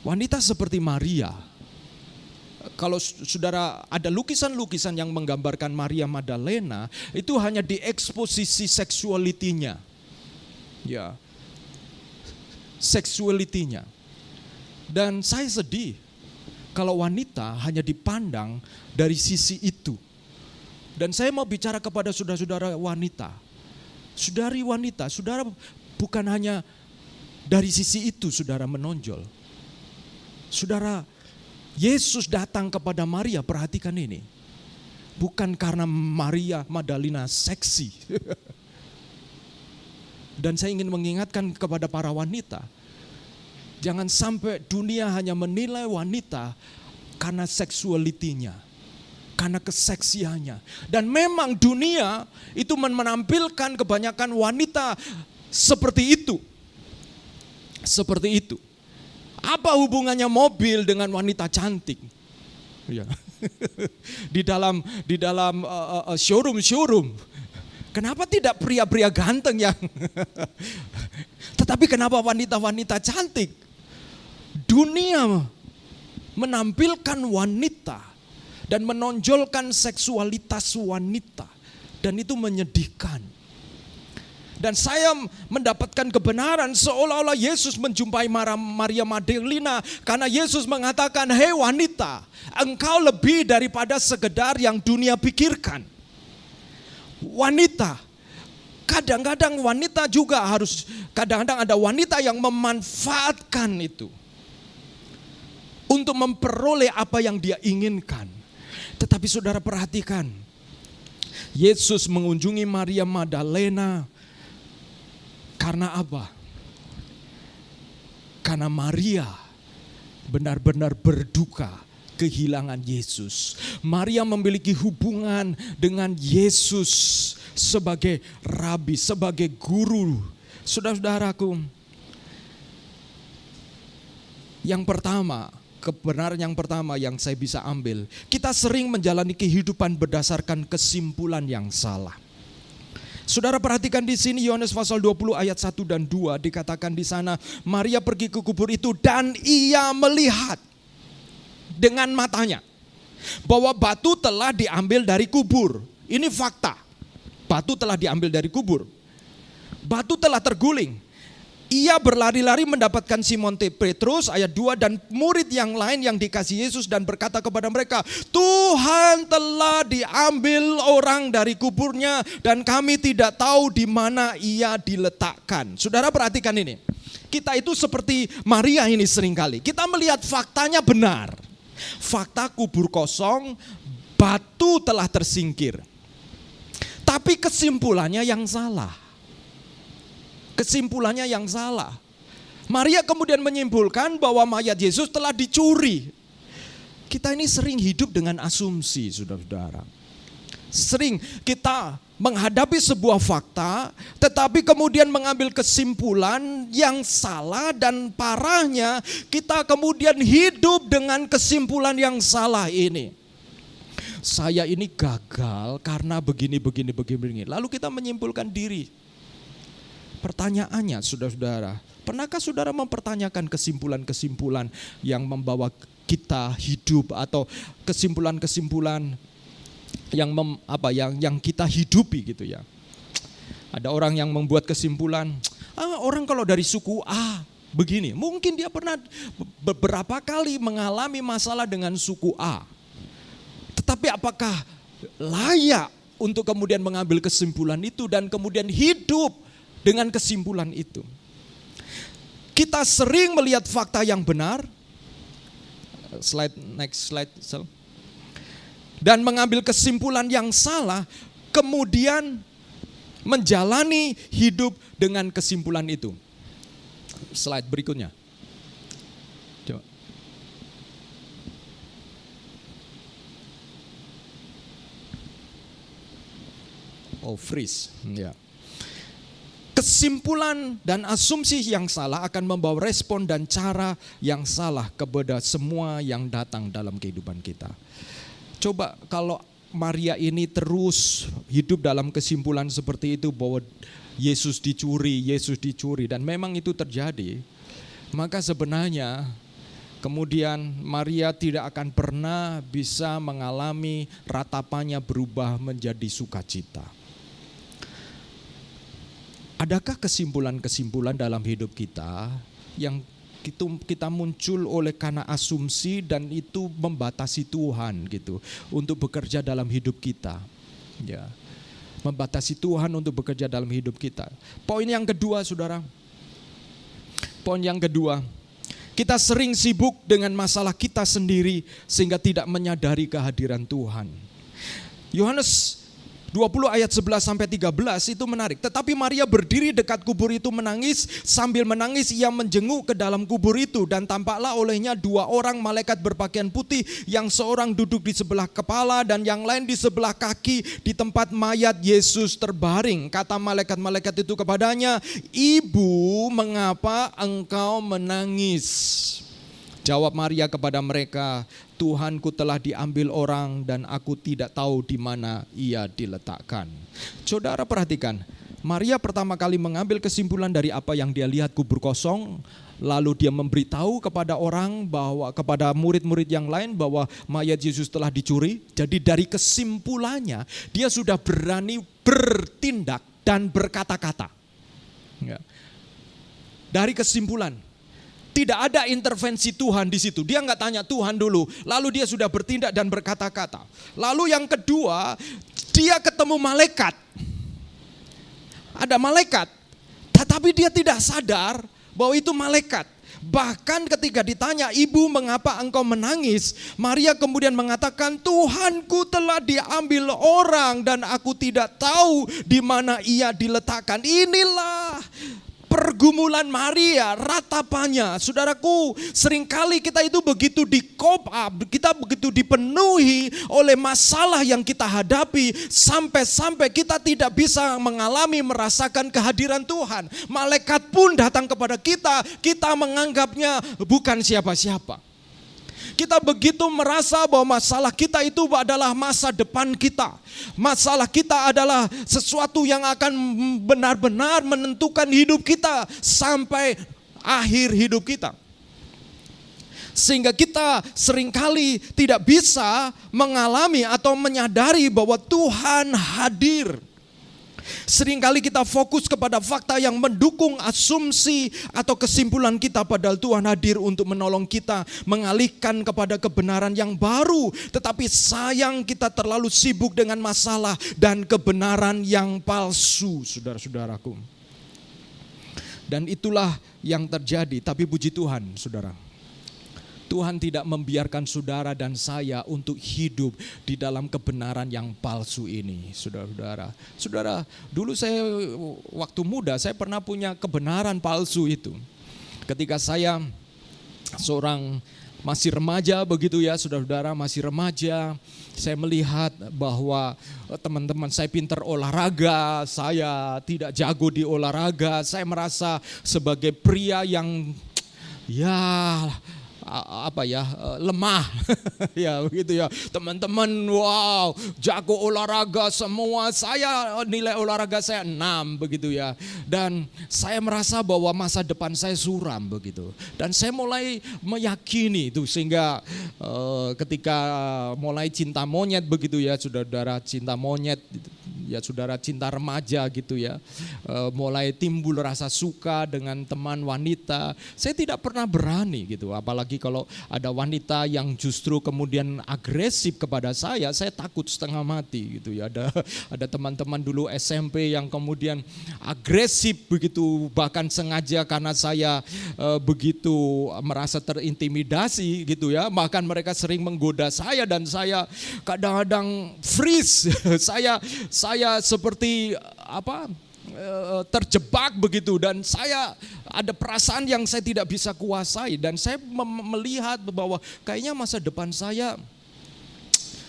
wanita seperti Maria, kalau saudara ada lukisan-lukisan yang menggambarkan Maria Magdalena, itu hanya dieksposisi seksualitinya. Ya. Seksualitinya. Dan saya sedih kalau wanita hanya dipandang dari sisi itu. Dan saya mau bicara kepada saudara-saudara wanita. Saudari wanita, saudara bukan hanya dari sisi itu saudara menonjol. Saudara, Yesus datang kepada Maria, perhatikan ini. Bukan karena Maria Magdalena seksi. Dan saya ingin mengingatkan kepada para wanita, jangan sampai dunia hanya menilai wanita karena seksualitinya, karena keseksiannya. Dan memang dunia itu menampilkan kebanyakan wanita seperti itu. Seperti itu. Apa hubungannya mobil dengan wanita cantik? Ya. Di dalam showroom. Kenapa tidak pria-pria ganteng yang tetapi kenapa wanita-wanita cantik? Dunia menampilkan wanita dan menonjolkan seksualitas wanita. Dan itu menyedihkan. Dan saya mendapatkan kebenaran seolah-olah Yesus menjumpai Maria Magdalena. Karena Yesus mengatakan, hei wanita, engkau lebih daripada sekedar yang dunia pikirkan. Wanita, kadang-kadang wanita juga kadang-kadang ada wanita yang memanfaatkan itu. Untuk memperoleh apa yang dia inginkan. Tetapi saudara perhatikan, Yesus mengunjungi Maria Magdalena karena apa? Karena Maria benar-benar berduka kehilangan Yesus. Maria memiliki hubungan dengan Yesus sebagai rabi, sebagai guru. Saudara-saudaraku, yang pertama, kebenaran yang pertama yang saya bisa ambil, kita sering menjalani kehidupan berdasarkan kesimpulan yang salah. Saudara perhatikan di sini Yohanes pasal 20 ayat 1 dan 2 dikatakan di sana, Maria pergi ke kubur itu dan ia melihat dengan matanya bahwa batu telah diambil dari kubur. Ini fakta. Batu telah diambil dari kubur. Batu telah terguling. Ia berlari-lari mendapatkan Simon Petrus ayat 2 dan murid yang lain yang dikasihi Yesus dan berkata kepada mereka, Tuhan telah diambil orang dari kuburnya dan kami tidak tahu di mana ia diletakkan. Saudara perhatikan ini. Kita itu seperti Maria ini seringkali. Kita melihat faktanya benar. Fakta kubur kosong, batu telah tersingkir. Tapi kesimpulannya yang salah. Kesimpulannya yang salah. Maria kemudian menyimpulkan bahwa mayat Yesus telah dicuri. Kita ini sering hidup dengan asumsi, saudara-saudara. Sering kita menghadapi sebuah fakta, tetapi kemudian mengambil kesimpulan yang salah dan parahnya kita kemudian hidup dengan kesimpulan yang salah ini. Saya ini gagal karena begini. Lalu kita menyimpulkan diri. Pertanyaannya, saudara-saudara, pernahkah saudara mempertanyakan kesimpulan-kesimpulan yang membawa kita hidup atau kesimpulan-kesimpulan yang kita hidupi gitu ya? Ada orang yang membuat kesimpulan, orang kalau dari suku A begini, mungkin dia pernah beberapa kali mengalami masalah dengan suku A. Tetapi apakah layak untuk kemudian mengambil kesimpulan itu dan kemudian hidup dengan kesimpulan itu? Kita sering melihat fakta yang benar. Next slide. Dan mengambil kesimpulan yang salah, kemudian menjalani hidup dengan kesimpulan itu. Slide berikutnya. Coba. Freeze. Ya. Kesimpulan dan asumsi yang salah akan membawa respon dan cara yang salah kepada semua yang datang dalam kehidupan kita. Coba kalau Maria ini terus hidup dalam kesimpulan seperti itu bahwa Yesus dicuri dan memang itu terjadi, maka sebenarnya kemudian Maria tidak akan pernah bisa mengalami ratapannya berubah menjadi sukacita. Adakah kesimpulan-kesimpulan dalam hidup kita yang kita muncul oleh karena asumsi dan itu membatasi Tuhan gitu untuk bekerja dalam hidup kita? Ya. Membatasi Tuhan untuk bekerja dalam hidup kita. Poin yang kedua, saudara. Poin yang kedua, kita sering sibuk dengan masalah kita sendiri sehingga tidak menyadari kehadiran Tuhan. Yohanes 20 ayat 11 sampai 13 itu menarik. Tetapi Maria berdiri dekat kubur itu menangis, sambil menangis ia menjenguk ke dalam kubur itu, dan tampaklah olehnya 2 orang malaikat berpakaian putih, yang seorang duduk di sebelah kepala dan yang lain di sebelah kaki di tempat mayat Yesus terbaring. Kata malaikat-malaikat itu kepadanya, "Ibu, mengapa engkau menangis?" Jawab Maria kepada mereka, "Tuhanku telah diambil orang dan aku tidak tahu di mana ia diletakkan." Saudara perhatikan, Maria pertama kali mengambil kesimpulan dari apa yang dia lihat kubur kosong, lalu dia memberitahu kepada orang bahwa kepada murid-murid yang lain bahwa mayat Yesus telah dicuri. Jadi dari kesimpulannya dia sudah berani bertindak dan berkata-kata. Ya. Dari kesimpulan. Tidak ada intervensi Tuhan di situ. Dia nggak tanya Tuhan dulu. Lalu dia sudah bertindak dan berkata-kata. Lalu yang kedua, dia ketemu malaikat. Ada malaikat. Tetapi dia tidak sadar bahwa itu malaikat. Bahkan ketika ditanya, "Ibu, mengapa engkau menangis?" Maria kemudian mengatakan, "Tuhanku telah diambil orang dan aku tidak tahu di mana ia diletakkan." Inilah pergumulan Maria, ratapannya. Saudaraku, seringkali kita itu begitu di-cope up, kita begitu dipenuhi oleh masalah yang kita hadapi, sampai-sampai kita tidak bisa merasakan kehadiran Tuhan. Malaikat pun datang kepada kita, kita menganggapnya bukan siapa-siapa. Kita begitu merasa bahwa masalah kita itu adalah masa depan kita. Masalah kita adalah sesuatu yang akan benar-benar menentukan hidup kita sampai akhir hidup kita. Sehingga kita seringkali tidak bisa mengalami atau menyadari bahwa Tuhan hadir. Seringkali kita fokus kepada fakta yang mendukung asumsi atau kesimpulan kita, padahal Tuhan hadir untuk menolong kita mengalihkan kepada kebenaran yang baru. Tetapi sayang kita terlalu sibuk dengan masalah dan kebenaran yang palsu, saudara-saudaraku. Dan itulah yang terjadi. Tapi puji Tuhan, saudara, Tuhan tidak membiarkan saudara dan saya untuk hidup di dalam kebenaran yang palsu ini, saudara-saudara. Saudara, dulu saya waktu muda, saya pernah punya kebenaran palsu itu. Ketika saya seorang masih remaja begitu ya, saudara-saudara, masih remaja, saya melihat bahwa teman-teman saya pintar olahraga, saya tidak jago di olahraga. Saya merasa sebagai pria yang lemah. Ya begitu ya. Teman-teman, wow, jago olahraga semua. Saya nilai olahraga saya 6 begitu ya. Dan saya merasa bahwa masa depan saya suram begitu. Dan saya mulai meyakini itu, sehingga ketika mulai cinta monyet begitu ya, saudara-saudara, cinta monyet ya, saudara, cinta remaja gitu ya, mulai timbul rasa suka dengan teman wanita. Saya tidak pernah berani gitu, apalagi kalau ada wanita yang justru kemudian agresif kepada saya takut setengah mati gitu ya. Ada teman-teman dulu SMP yang kemudian agresif begitu, bahkan sengaja karena saya begitu merasa terintimidasi gitu ya, bahkan mereka sering menggoda saya dan saya kadang-kadang freeze. saya seperti terjebak begitu, dan saya ada perasaan yang saya tidak bisa kuasai, dan saya melihat bahwa kayaknya masa depan saya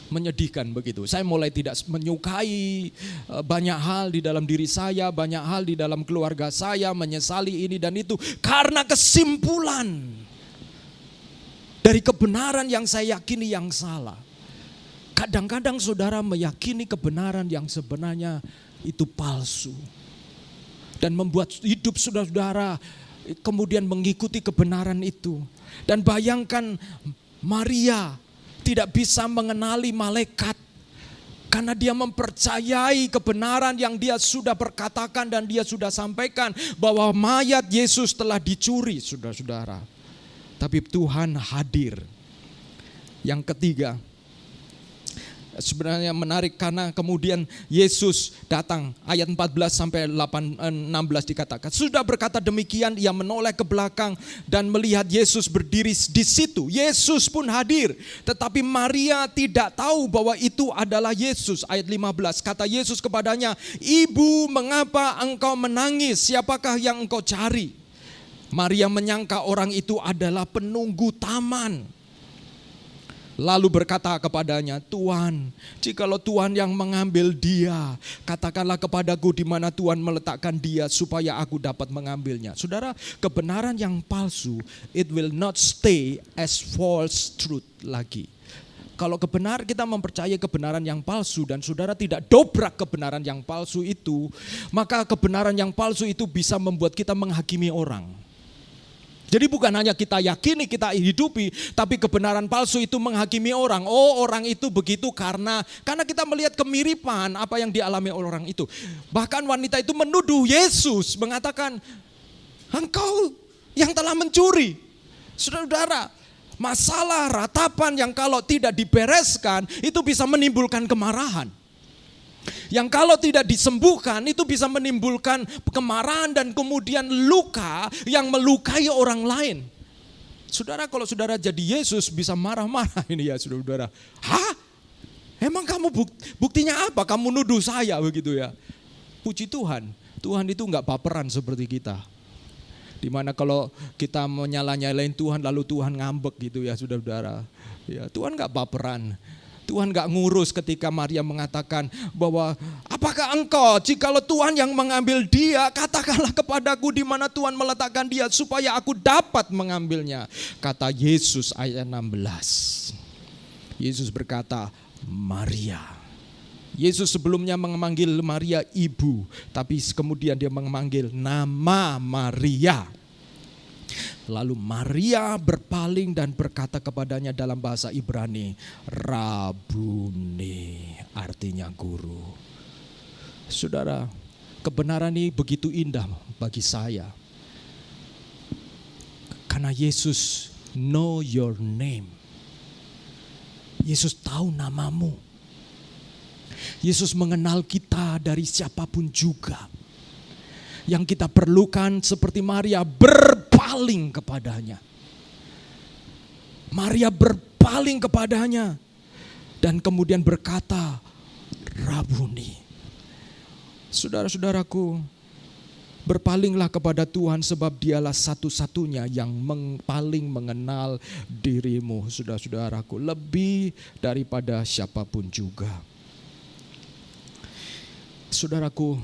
menyedihkan begitu. Saya mulai tidak menyukai banyak hal di dalam diri saya, banyak hal di dalam keluarga saya, menyesali ini dan itu karena kesimpulan dari kebenaran yang saya yakini yang salah. Kadang-kadang saudara meyakini kebenaran yang sebenarnya itu palsu. Dan membuat hidup saudara-saudara kemudian mengikuti kebenaran itu. Dan bayangkan Maria tidak bisa mengenali malaikat karena dia mempercayai kebenaran yang dia sudah berkatakan dan dia sudah sampaikan bahwa mayat Yesus telah dicuri, saudara-saudara. Tapi Tuhan hadir. Yang ketiga, Sebenarnya menarik karena kemudian Yesus datang, ayat 14 sampai 16 dikatakan. Sudah berkata demikian, ia menoleh ke belakang dan melihat Yesus berdiri di situ. Yesus pun hadir, tetapi Maria tidak tahu bahwa itu adalah Yesus. Ayat 15, kata Yesus kepadanya, "Ibu, mengapa engkau menangis? Siapakah yang engkau cari?" Maria menyangka orang itu adalah penunggu taman. Lalu berkata kepadanya, "Tuhan, jikalau Tuhan yang mengambil dia, katakanlah kepadaku di mana Tuhan meletakkan dia supaya aku dapat mengambilnya." Saudara, kebenaran yang palsu, it will not stay as false truth lagi. Kalau kita mempercayai kebenaran yang palsu dan saudara tidak dobrak kebenaran yang palsu itu, maka kebenaran yang palsu itu bisa membuat kita menghakimi orang. Jadi bukan hanya kita yakini, kita hidupi, tapi kebenaran palsu itu menghakimi orang. Oh, orang itu begitu karena kita melihat kemiripan apa yang dialami oleh orang itu. Bahkan wanita itu menuduh Yesus, mengatakan, "Engkau yang telah mencuri." Saudara, masalah ratapan yang kalau tidak dibereskan itu bisa menimbulkan kemarahan. Yang kalau tidak disembuhkan itu bisa menimbulkan kemarahan dan kemudian luka yang melukai orang lain. Saudara, kalau saudara jadi Yesus bisa marah-marah ini ya saudara. Hah? Emang kamu buktinya apa? Kamu nuduh saya begitu ya. Puji Tuhan, Tuhan itu enggak baperan seperti kita. Dimana kalau kita menyala-nyalain Tuhan lalu Tuhan ngambek gitu ya saudara. Ya, Tuhan enggak baperan. Tuhan gak ngurus ketika Maria mengatakan bahwa apakah engkau jikalau Tuhan yang mengambil dia, katakanlah kepadaku di mana Tuhan meletakkan dia supaya aku dapat mengambilnya. Kata Yesus ayat 16. Yesus berkata, "Maria." Yesus sebelumnya memanggil Maria ibu, tapi kemudian dia memanggil nama Maria. Lalu Maria berpaling dan berkata kepadanya dalam bahasa Ibrani, "Rabuni," artinya guru. Saudara, kebenaran ini begitu indah bagi saya. Karena Yesus know your name. Yesus tahu namamu. Yesus mengenal kita dari siapapun juga. Yang kita perlukan seperti Maria berpaling kepadanya. Maria berpaling kepadanya dan kemudian berkata, "Rabuni." Saudara-saudaraku, berpalinglah kepada Tuhan sebab dialah satu-satunya yang paling mengenal dirimu, saudara-saudaraku, lebih daripada siapapun juga. Saudaraku,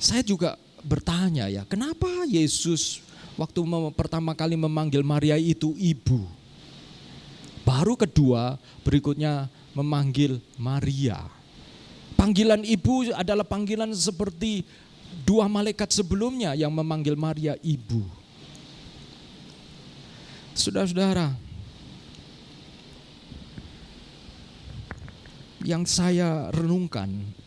saya juga bertanya ya, kenapa Yesus waktu pertama kali memanggil Maria itu ibu? Baru kedua berikutnya memanggil Maria. Panggilan ibu adalah panggilan seperti dua malaikat sebelumnya yang memanggil Maria ibu. Saudara-saudara, yang saya renungkan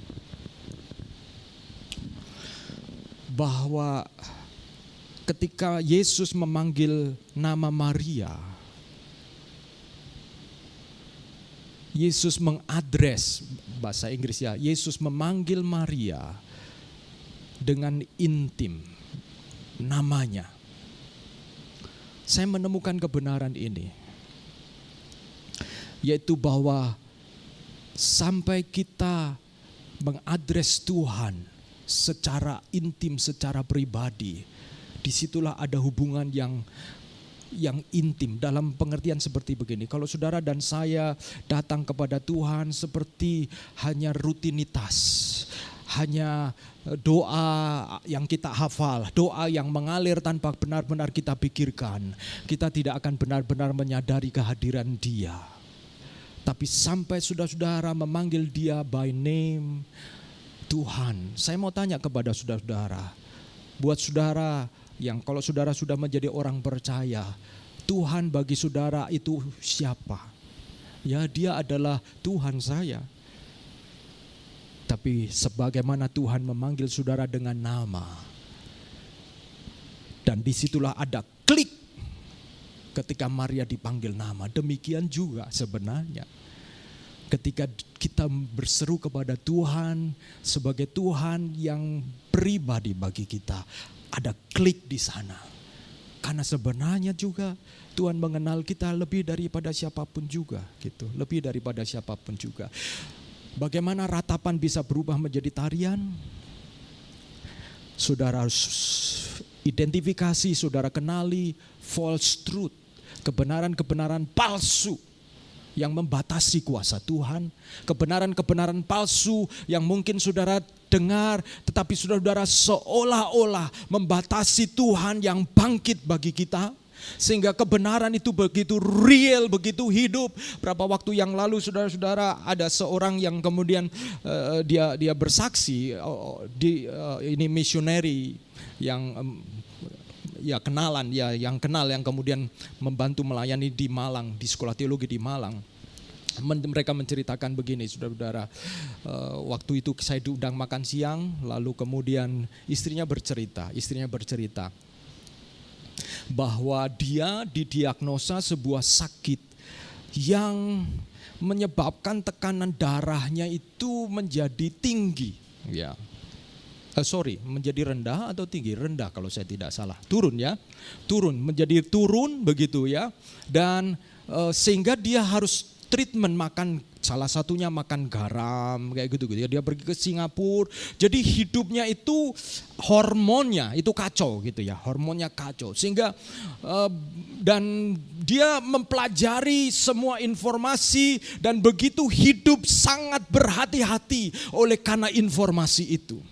bahwa ketika Yesus memanggil nama Maria, Yesus mengadres, bahasa Inggris ya, Yesus memanggil Maria dengan intim namanya. Saya menemukan kebenaran ini, yaitu bahwa sampai kita mengadres Tuhan secara intim, secara pribadi, disitulah ada hubungan yang intim dalam pengertian seperti begini. Kalau saudara dan saya datang kepada Tuhan seperti hanya rutinitas, hanya doa yang kita hafal, doa yang mengalir tanpa benar-benar kita pikirkan, kita tidak akan benar-benar menyadari kehadiran Dia. Tapi sampai saudara-saudara memanggil Dia by name, Tuhan. Saya mau tanya kepada saudara-saudara, buat saudara yang kalau saudara sudah menjadi orang percaya, Tuhan bagi saudara itu siapa? Ya, Dia adalah Tuhan saya. Tapi sebagaimana Tuhan memanggil saudara dengan nama, dan disitulah ada klik ketika Maria dipanggil nama. Demikian juga sebenarnya ketika kita berseru kepada Tuhan sebagai Tuhan yang pribadi bagi kita, ada klik di sana. Karena sebenarnya juga Tuhan mengenal kita lebih daripada siapapun juga gitu, lebih daripada siapapun juga. Bagaimana ratapan bisa berubah menjadi tarian? Saudara harus identifikasi, saudara kenali false truth, kebenaran-kebenaran palsu yang membatasi kuasa Tuhan, kebenaran-kebenaran palsu yang mungkin saudara dengar, tetapi saudara seolah-olah membatasi Tuhan yang bangkit bagi kita. Sehingga kebenaran itu begitu real, begitu hidup. Berapa waktu yang lalu saudara-saudara ada seorang yang kemudian dia bersaksi, ini missionary yang ya kenalan, ya yang kenal, yang kemudian membantu melayani di Malang, di sekolah teologi di Malang. Mereka menceritakan begini, saudara-saudara, waktu itu saya diundang makan siang, lalu kemudian istrinya bercerita bahwa dia didiagnosa sebuah sakit yang menyebabkan tekanan darahnya itu menjadi tinggi, ya. Menjadi rendah atau tinggi? Rendah kalau saya tidak salah. Turun menjadi turun begitu ya. Dan sehingga dia harus treatment, makan, salah satunya makan garam kayak gitu. Dia pergi ke Singapura. Jadi hidupnya itu hormonnya itu kacau gitu ya. Hormonnya kacau. Sehingga dan dia mempelajari semua informasi dan begitu hidup sangat berhati-hati oleh karena informasi itu.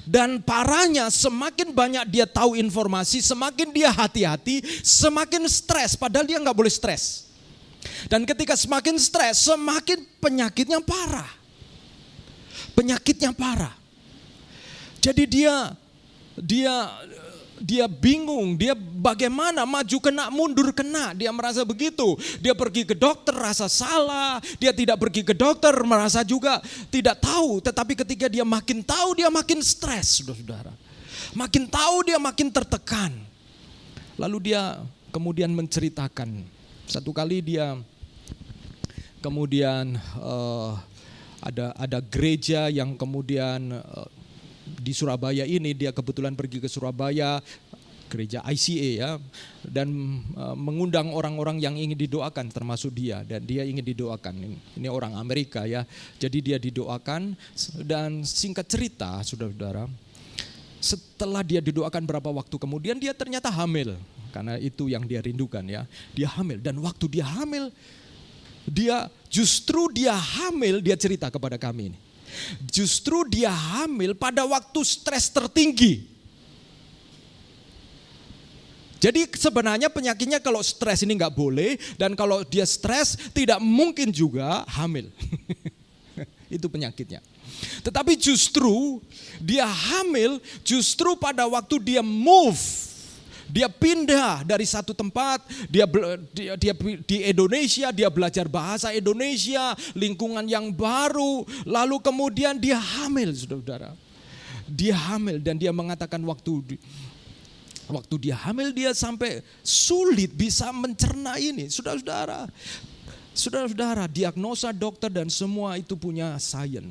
Dan parahnya semakin banyak dia tahu informasi, semakin dia hati-hati, semakin stres. Padahal dia nggak boleh stres. Dan ketika semakin stres, semakin penyakitnya parah. Jadi dia bingung, dia bagaimana maju kena, mundur kena, dia merasa begitu. Dia pergi ke dokter rasa salah, dia tidak pergi ke dokter merasa juga tidak tahu. Tetapi ketika dia makin tahu, dia makin stres, saudara. Makin tahu dia makin tertekan. Lalu dia kemudian menceritakan, satu kali dia kemudian ada gereja yang kemudian di Surabaya ini, dia kebetulan pergi ke Surabaya, gereja ICA ya, dan mengundang orang-orang yang ingin didoakan termasuk dia, dan dia ingin didoakan. Ini orang Amerika ya, jadi dia didoakan. Dan singkat cerita saudara-saudara, setelah dia didoakan berapa waktu kemudian dia ternyata hamil, karena itu yang dia rindukan ya, dia hamil. Dan waktu dia hamil, dia hamil, dia cerita kepada kami ini. Justru dia hamil pada waktu stres tertinggi. Jadi sebenarnya penyakitnya kalau stres ini nggak boleh, dan kalau dia stres tidak mungkin juga hamil. Itu penyakitnya. Tetapi justru dia hamil justru pada waktu dia dia pindah dari satu tempat, dia di Indonesia, dia belajar bahasa Indonesia, lingkungan yang baru, lalu kemudian dia hamil, saudara-saudara. Dia hamil, dan dia mengatakan waktu dia hamil dia sampai sulit bisa mencerna ini, saudara-saudara. Saudara-saudara, diagnosa dokter dan semua itu punya sains.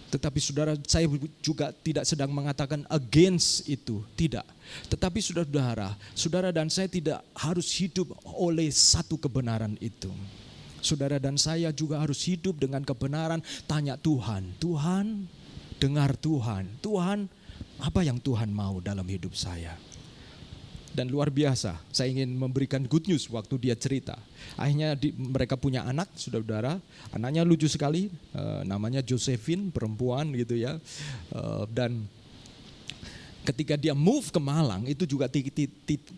Tetapi saudara, saya juga tidak sedang mengatakan against itu, tidak. Tetapi saudara dan saya tidak harus hidup oleh satu kebenaran itu. Saudara dan saya juga harus hidup dengan kebenaran, tanya Tuhan, dengar Tuhan, apa yang Tuhan mau dalam hidup saya? Dan luar biasa, saya ingin memberikan good news waktu dia cerita. Akhirnya mereka punya anak, saudara-saudara. Anaknya lucu sekali, namanya Josephine, perempuan gitu ya. Dan ketika dia move ke Malang, itu juga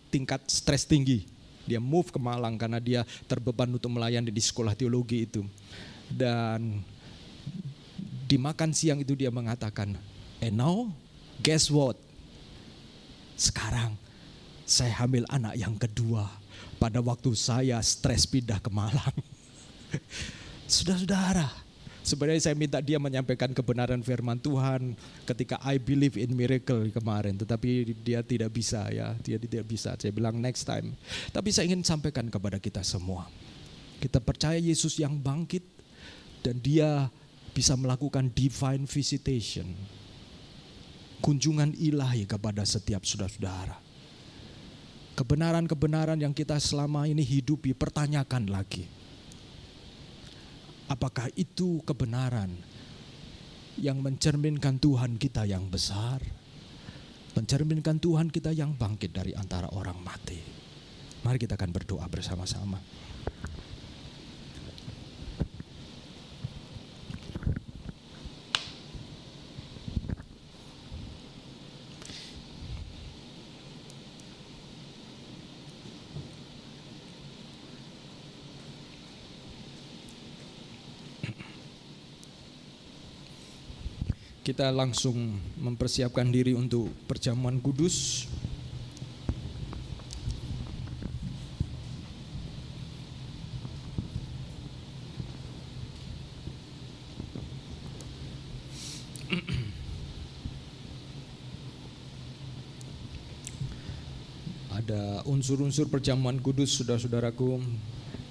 tingkat stres tinggi. Dia move ke Malang karena dia terbeban untuk melayani di sekolah teologi itu. Dan di makan siang itu dia mengatakan, and now, guess what? Sekarang saya hamil anak yang kedua pada waktu saya stres pindah ke Malang. Saudara-saudara, Sebenarnya saya minta dia menyampaikan kebenaran firman Tuhan ketika I believe in miracle kemarin, tetapi dia tidak bisa ya, dia tidak bisa. Saya bilang next time. Tapi saya ingin sampaikan kepada kita semua. Kita percaya Yesus yang bangkit dan dia bisa melakukan divine visitation. Kunjungan ilahi kepada setiap saudara-saudara. Kebenaran-kebenaran yang kita selama ini hidupi, pertanyakan lagi. Apakah itu kebenaran yang mencerminkan Tuhan kita yang besar, mencerminkan Tuhan kita yang bangkit dari antara orang mati? Mari kita akan berdoa bersama-sama. Kita langsung mempersiapkan diri untuk perjamuan kudus. Ada unsur-unsur perjamuan kudus, saudara-saudaraku,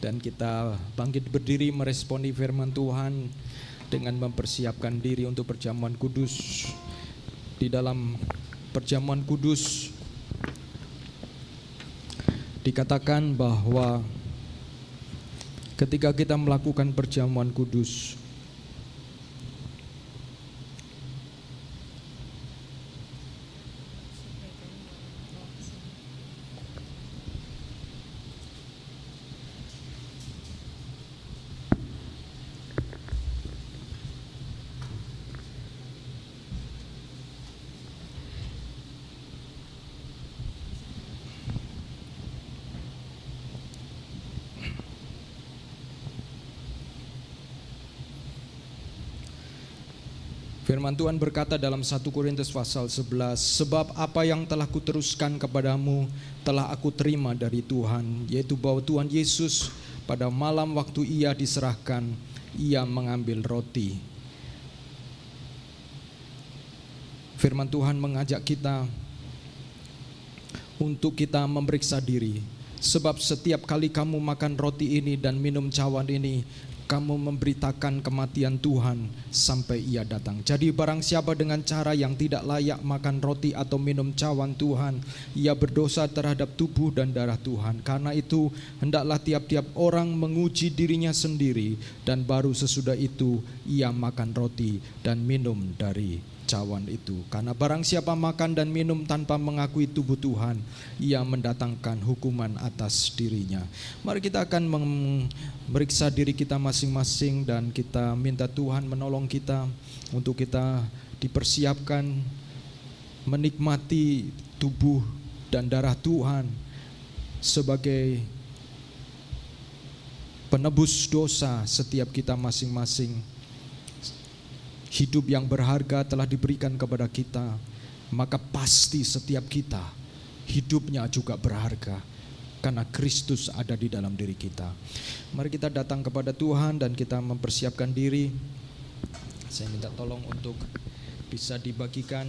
dan kita bangkit berdiri meresponi firman Tuhan dengan mempersiapkan diri untuk perjamuan kudus. Di dalam perjamuan kudus dikatakan bahwa ketika kita melakukan perjamuan kudus, firman Tuhan berkata dalam 1 Korintus pasal 11, sebab apa yang telah kuteruskan kepadamu telah aku terima dari Tuhan, yaitu bahwa Tuhan Yesus pada malam waktu ia diserahkan, ia mengambil roti. Firman Tuhan mengajak kita untuk kita memeriksa diri, sebab setiap kali kamu makan roti ini dan minum cawan ini, kamu memberitakan kematian Tuhan sampai ia datang. Jadi barang siapa dengan cara yang tidak layak makan roti atau minum cawan Tuhan, ia berdosa terhadap tubuh dan darah Tuhan. Karena itu hendaklah tiap-tiap orang menguji dirinya sendiri, dan baru sesudah itu ia makan roti dan minum dari cawan itu. Karena barang siapa makan dan minum tanpa mengakui tubuh Tuhan, ia mendatangkan hukuman atas dirinya. Mari kita akan memeriksa diri kita masing-masing dan kita minta Tuhan menolong kita untuk kita dipersiapkan menikmati tubuh dan darah Tuhan sebagai penebus dosa setiap kita masing-masing. Hidup yang berharga telah diberikan kepada kita, maka pasti setiap kita hidupnya juga berharga karena Kristus ada di dalam diri kita. Mari kita datang kepada Tuhan dan kita mempersiapkan diri. Saya minta tolong untuk bisa dibagikan.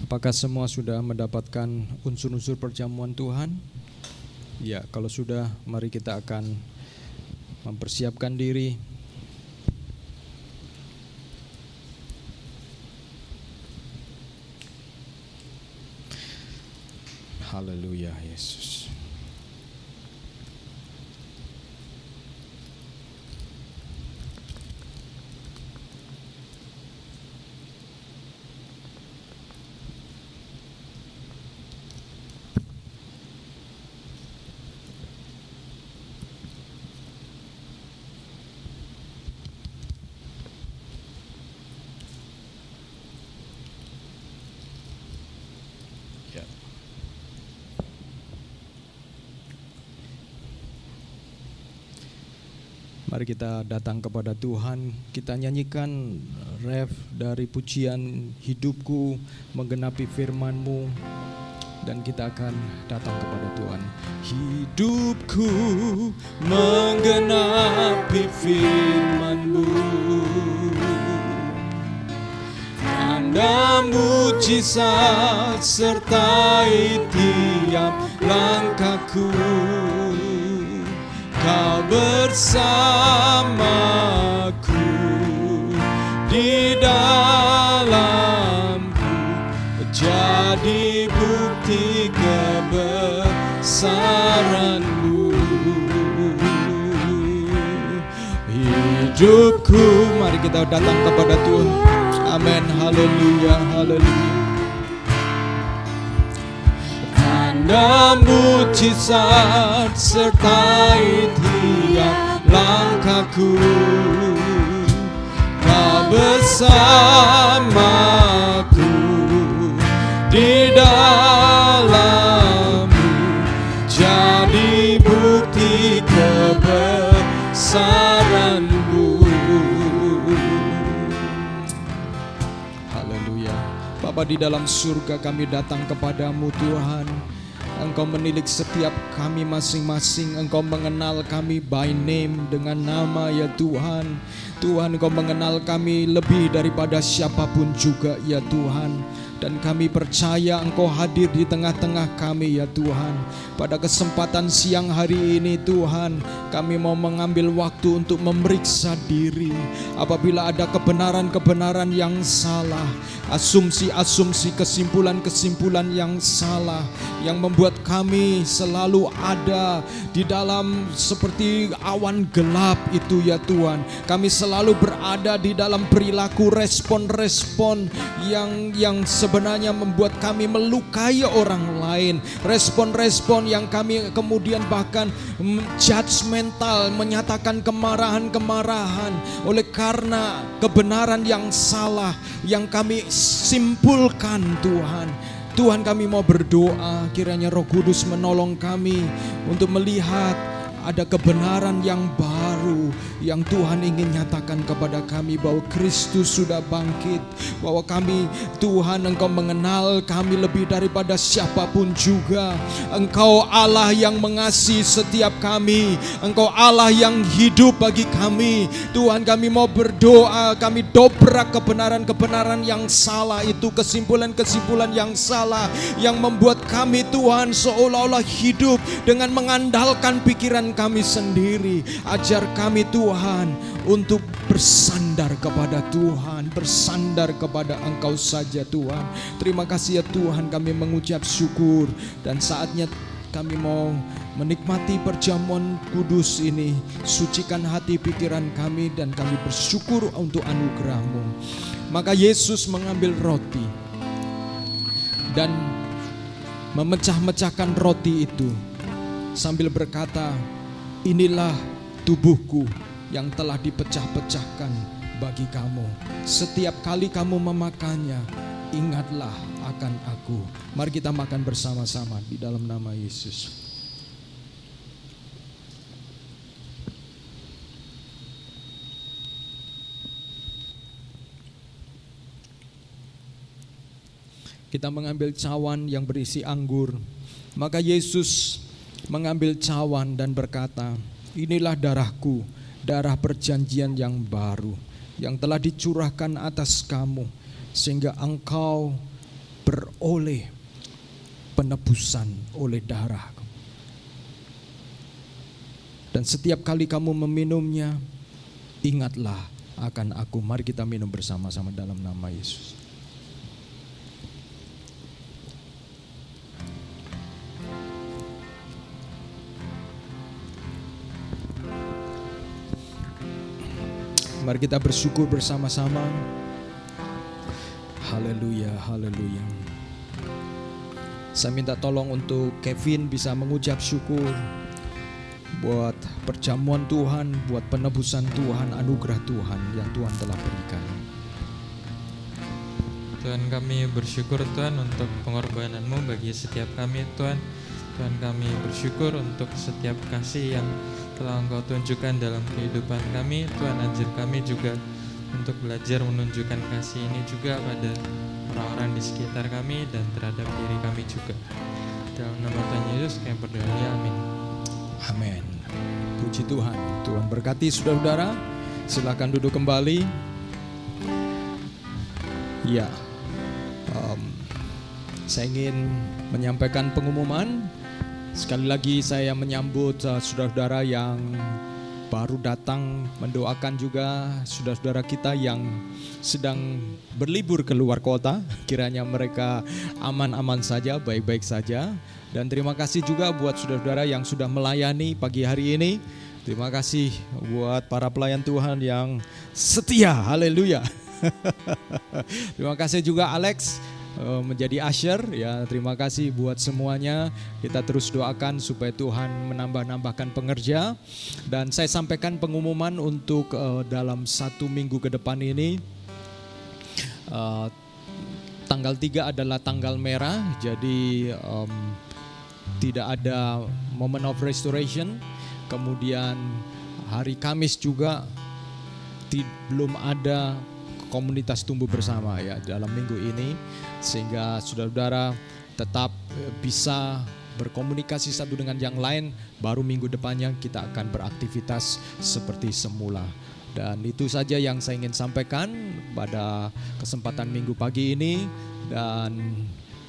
Apakah semua sudah mendapatkan unsur-unsur perjamuan Tuhan? Ya, kalau sudah, mari kita akan mempersiapkan diri. Haleluya Yesus. Ya. Mari kita datang kepada Tuhan. Kita nyanyikan ref dari pujian Hidupku Menggenapi Firman-Mu, dan kita akan datang kepada Tuhan. Hidupku menggenapi Firman-Mu, tanda mujizat sertai tiap langkahku. Kau bersamaku di dalamku, jadi bukti kebesaran-Mu. Hidupku, mari kita datang kepada Tuhan. Amin, haleluya, haleluya. Tanda mujizat sertai tiap langkahku. Kau bersamaku di dalammu, jadi bukti kebesaran-Mu. Haleluya. Bapa di dalam surga, kami datang kepadamu Tuhan. Engkau menilik setiap kami masing-masing. Engkau mengenal kami by name, dengan nama ya Tuhan. Tuhan, Engkau mengenal kami lebih daripada siapapun juga ya Tuhan. Dan kami percaya Engkau hadir di tengah-tengah kami ya Tuhan. Pada kesempatan siang hari ini Tuhan, kami mau mengambil waktu untuk memeriksa diri. Apabila ada kebenaran-kebenaran yang salah, asumsi-asumsi, kesimpulan-kesimpulan yang salah, yang membuat kami selalu ada di dalam seperti awan gelap itu ya Tuhan. Kami selalu berada di dalam perilaku respon-respon yang sebenarnya membuat kami melukai orang lain. Respon-respon yang kami kemudian bahkan judgmental, menyatakan kemarahan-kemarahan oleh karena kebenaran yang salah yang kami simpulkan Tuhan. Tuhan, kami mau berdoa kiranya Roh Kudus menolong kami untuk melihat ada kebenaran yang baru yang Tuhan ingin nyatakan kepada kami, bahwa Kristus sudah bangkit, bahwa kami Tuhan, Engkau mengenal kami lebih daripada siapapun juga. Engkau Allah yang mengasihi setiap kami, Engkau Allah yang hidup bagi kami. Tuhan, kami mau berdoa, kami dobrak kebenaran-kebenaran yang salah itu, kesimpulan-kesimpulan yang salah yang membuat kami Tuhan seolah-olah hidup dengan mengandalkan pikiran kami sendiri. Ajar kami Tuhan untuk bersandar kepada Tuhan, bersandar kepada Engkau saja Tuhan. Terima kasih ya Tuhan, kami mengucap syukur, dan saatnya kami mau menikmati perjamuan kudus ini. Sucikan hati pikiran kami, dan kami bersyukur untuk anugerah-Mu. Maka Yesus mengambil roti dan memecah-mecahkan roti itu sambil berkata, inilah tubuhku yang telah dipecah-pecahkan bagi kamu. Setiap kali kamu memakannya, ingatlah akan aku. Mari kita makan bersama-sama di dalam nama Yesus. Kita mengambil cawan yang berisi anggur. Maka Yesus mengambil cawan dan berkata, inilah darahku, darah perjanjian yang baru, yang telah dicurahkan atas kamu, sehingga engkau beroleh penebusan oleh darah. Dan setiap kali kamu meminumnya, ingatlah akan aku. Mari kita minum bersama-sama dalam nama Yesus. Mari kita bersyukur bersama-sama. Haleluya, haleluya. Saya minta tolong untuk Kevin bisa mengucap syukur buat perjamuan Tuhan, buat penebusan Tuhan, anugerah Tuhan yang Tuhan telah berikan. Tuhan, kami bersyukur Tuhan untuk pengorbanan-Mu bagi setiap kami Tuhan. Tuhan, kami bersyukur untuk setiap kasih yang telah Engkau tunjukkan dalam kehidupan kami. Tuhan, ajar kami juga untuk belajar menunjukkan kasih ini juga pada orang-orang di sekitar kami dan terhadap diri kami juga. Dalam nama Tuhan Yesus kami berdoa, amin. Amin. Puji Tuhan. Tuhan berkati saudara-saudara. Silakan duduk kembali. Ya, saya ingin menyampaikan pengumuman. Sekali lagi saya menyambut saudara-saudara yang baru datang, mendoakan juga saudara-saudara kita yang sedang berlibur ke luar kota. Kiranya mereka aman-aman saja, baik-baik saja. Dan terima kasih juga buat saudara-saudara yang sudah melayani pagi hari ini. Terima kasih buat para pelayan Tuhan yang setia, haleluya. Terima kasih juga Alex menjadi usher ya. Terima kasih buat semuanya. Kita terus doakan supaya Tuhan menambah-nambahkan pengerja. Dan saya sampaikan pengumuman untuk dalam 1 minggu ke depan ini. Tanggal 3 adalah tanggal merah. Jadi tidak ada moment of restoration. Kemudian hari Kamis juga belum ada komunitas tumbuh bersama ya dalam minggu ini, sehingga saudara-saudara tetap bisa berkomunikasi satu dengan yang lain. Baru minggu depannya kita akan beraktivitas seperti semula. Dan itu saja yang saya ingin sampaikan pada kesempatan minggu pagi ini. Dan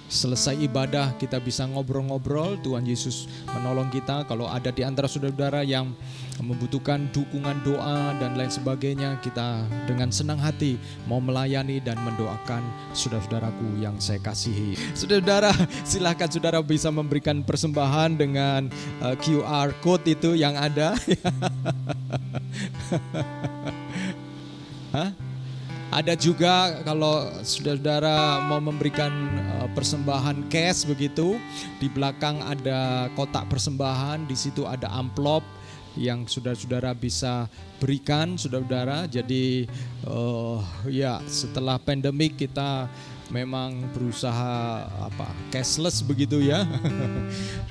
selesai ibadah kita bisa ngobrol-ngobrol. Tuhan Yesus menolong kita. Kalau ada di antara saudara-saudara yang membutuhkan dukungan doa dan lain sebagainya, kita dengan senang hati mau melayani dan mendoakan saudara-saudaraku yang saya kasihi. Saudara-saudara, silakan saudara bisa memberikan persembahan dengan QR code itu yang ada. Hah? Ada juga kalau saudara-saudara mau memberikan persembahan cash begitu, di belakang ada kotak persembahan, di situ ada amplop yang saudara-saudara bisa berikan saudara-saudara. Jadi ya setelah pandemik kita memang berusaha cashless begitu ya.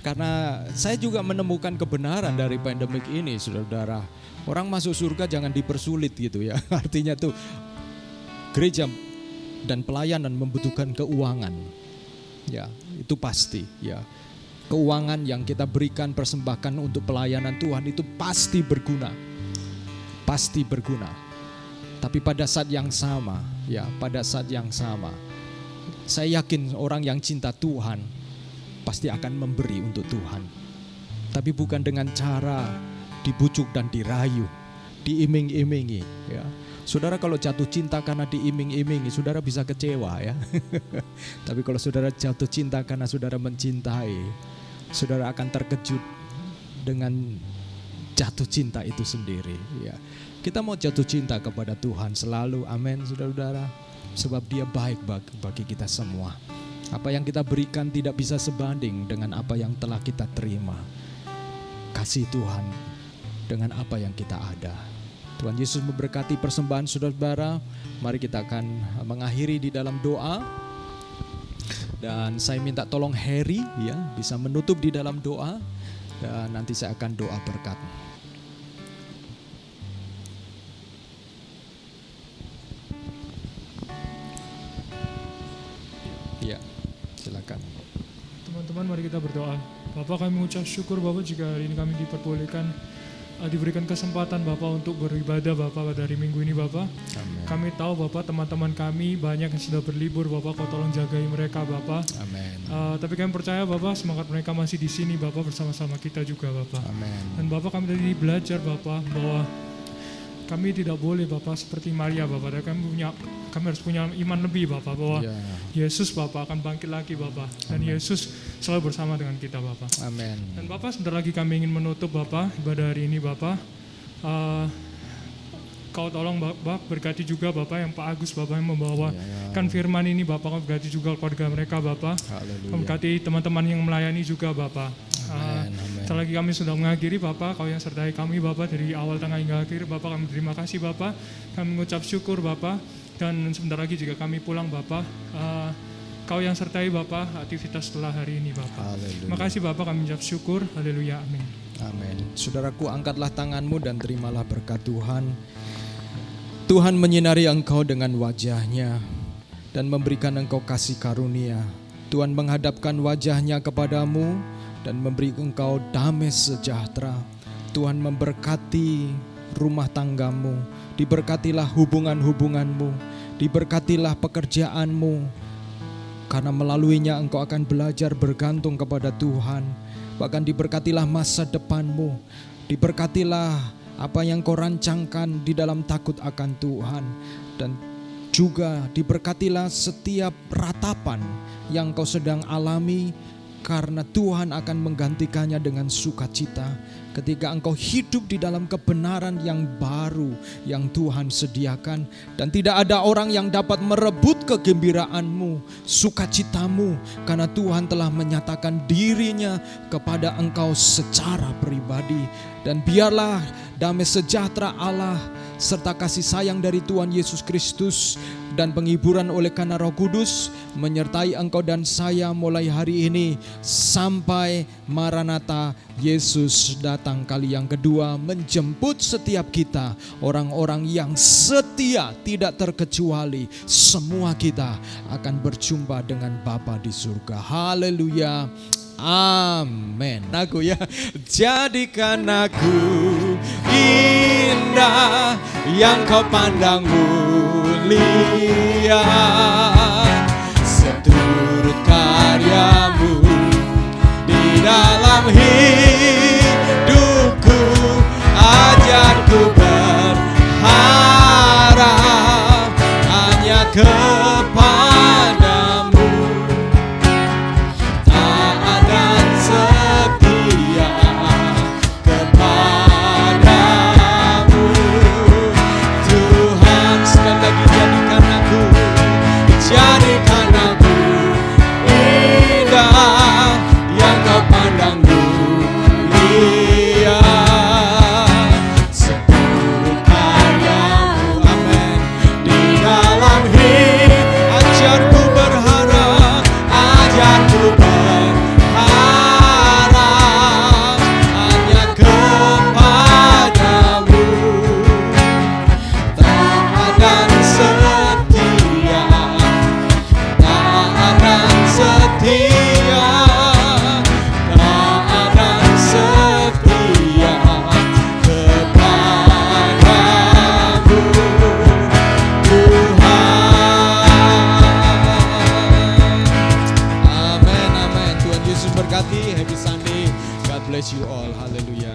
Karena saya juga menemukan kebenaran dari pandemik ini saudara-saudara. Orang masuk surga jangan dipersulit gitu ya. Artinya tuh gereja dan pelayanan membutuhkan keuangan. Ya, itu pasti ya. Keuangan yang kita berikan, persembahkan untuk pelayanan Tuhan itu pasti berguna. Pasti berguna. Tapi pada saat yang sama, ya, pada saat yang sama, saya yakin orang yang cinta Tuhan pasti akan memberi untuk Tuhan. Tapi bukan dengan cara dibujuk dan dirayu, diiming-imingi, ya. Saudara kalau jatuh cinta karena diiming-imingi, saudara bisa kecewa ya. Tapi kalau saudara jatuh cinta karena saudara mencintai, saudara akan terkejut dengan jatuh cinta itu sendiri ya. Kita mau jatuh cinta kepada Tuhan selalu, amin saudara-saudara. Sebab Dia baik bagi kita semua. Apa yang kita berikan tidak bisa sebanding dengan apa yang telah kita terima. Kasih Tuhan dengan apa yang kita ada. Tuhan Yesus memberkati persembahan saudara-saudara. Mari kita akan mengakhiri di dalam doa. Dan saya minta tolong Harry ya bisa menutup di dalam doa. Dan nanti saya akan doa berkat. Ya, silakan. Teman-teman, mari kita berdoa. Bapak, kami mengucap syukur Bapak jika hari ini kami diperbolehkan diberikan kesempatan Bapak untuk beribadah Bapak pada hari Minggu ini Bapak. Amen. Kami tahu Bapak teman-teman kami banyak yang sudah berlibur Bapak, Kau tolong jagai mereka Bapak. Amin. Tapi kami percaya Bapak semangat mereka masih di sini Bapak bersama-sama kita juga Bapak. Amin. Dan Bapak kami tadi belajar Bapak bahwa kami tidak boleh Bapak seperti Maria Bapak. Kami harus punya iman lebih Bapak bahwa Yesus Bapak akan bangkit lagi Bapak. Dan Amen. Yesus selalu bersama dengan kita Bapak. Amin. Dan Bapak sebentar lagi kami ingin menutup Bapak ibadah hari ini Bapak. Kau tolong Bapak berkati juga Bapak yang Pak Agus Bapak yang membawakan firman ini Bapak, kau berkati juga keluarga mereka Bapak. Kau berkati teman-teman yang melayani juga Bapak. Setelah lagi kami sudah mengakhiri Bapak, kau yang sertai kami Bapak dari awal tengah hingga akhir Bapak, kami terima kasih Bapak. Kami mengucap syukur Bapak, dan sebentar lagi jika kami pulang Bapak, kau yang sertai Bapak aktivitas setelah hari ini Bapak. Terima kasih Bapak, kami mengucap syukur. Haleluya, amin. Amin. Saudaraku, angkatlah tanganmu dan terimalah berkat Tuhan. Tuhan menyinari engkau dengan wajah-Nya dan memberikan engkau kasih karunia. Tuhan menghadapkan wajah-Nya kepadamu dan memberi engkau damai sejahtera. Tuhan memberkati rumah tanggamu, diberkatilah hubungan-hubunganmu, diberkatilah pekerjaanmu, karena melaluinya engkau akan belajar bergantung kepada Tuhan. Bahkan diberkatilah masa depanmu, diberkatilah apa yang kau rancangkan di dalam takut akan Tuhan, dan juga diberkatilah setiap ratapan yang kau sedang alami, karena Tuhan akan menggantikannya dengan sukacita ketika engkau hidup di dalam kebenaran yang baru yang Tuhan sediakan. Dan tidak ada orang yang dapat merebut kegembiraanmu, sukacitamu, karena Tuhan telah menyatakan dirinya kepada engkau secara pribadi. Dan biarlah damai sejahtera Allah serta kasih sayang dari Tuhan Yesus Kristus dan penghiburan oleh karena Roh Kudus menyertai engkau dan saya mulai hari ini sampai Maranatha, Yesus datang kali yang kedua menjemput setiap kita, orang-orang yang setia tidak terkecuali. Semua kita akan berjumpa dengan Bapa di surga. Haleluya. Amin. Aku ya, jadikan aku indah yang kau pandang mulia, seturut karyamu di dalam hidupku. Ajarku berharap hanya kepadamu, taat dan setia kepadamu. Tuhan, sekali lagi jadikan aku indah yang kau pandang mulia, seturut karyamu. Amin. Di dalam hidup ajarku berharap hanya kepadamu, taat dan setia, taat dan setia, taat dan setia kepadamu, Tuhan. Amin, amin. Tuhan Yesus berkati. Happy Sunday. God bless you all. Haleluya.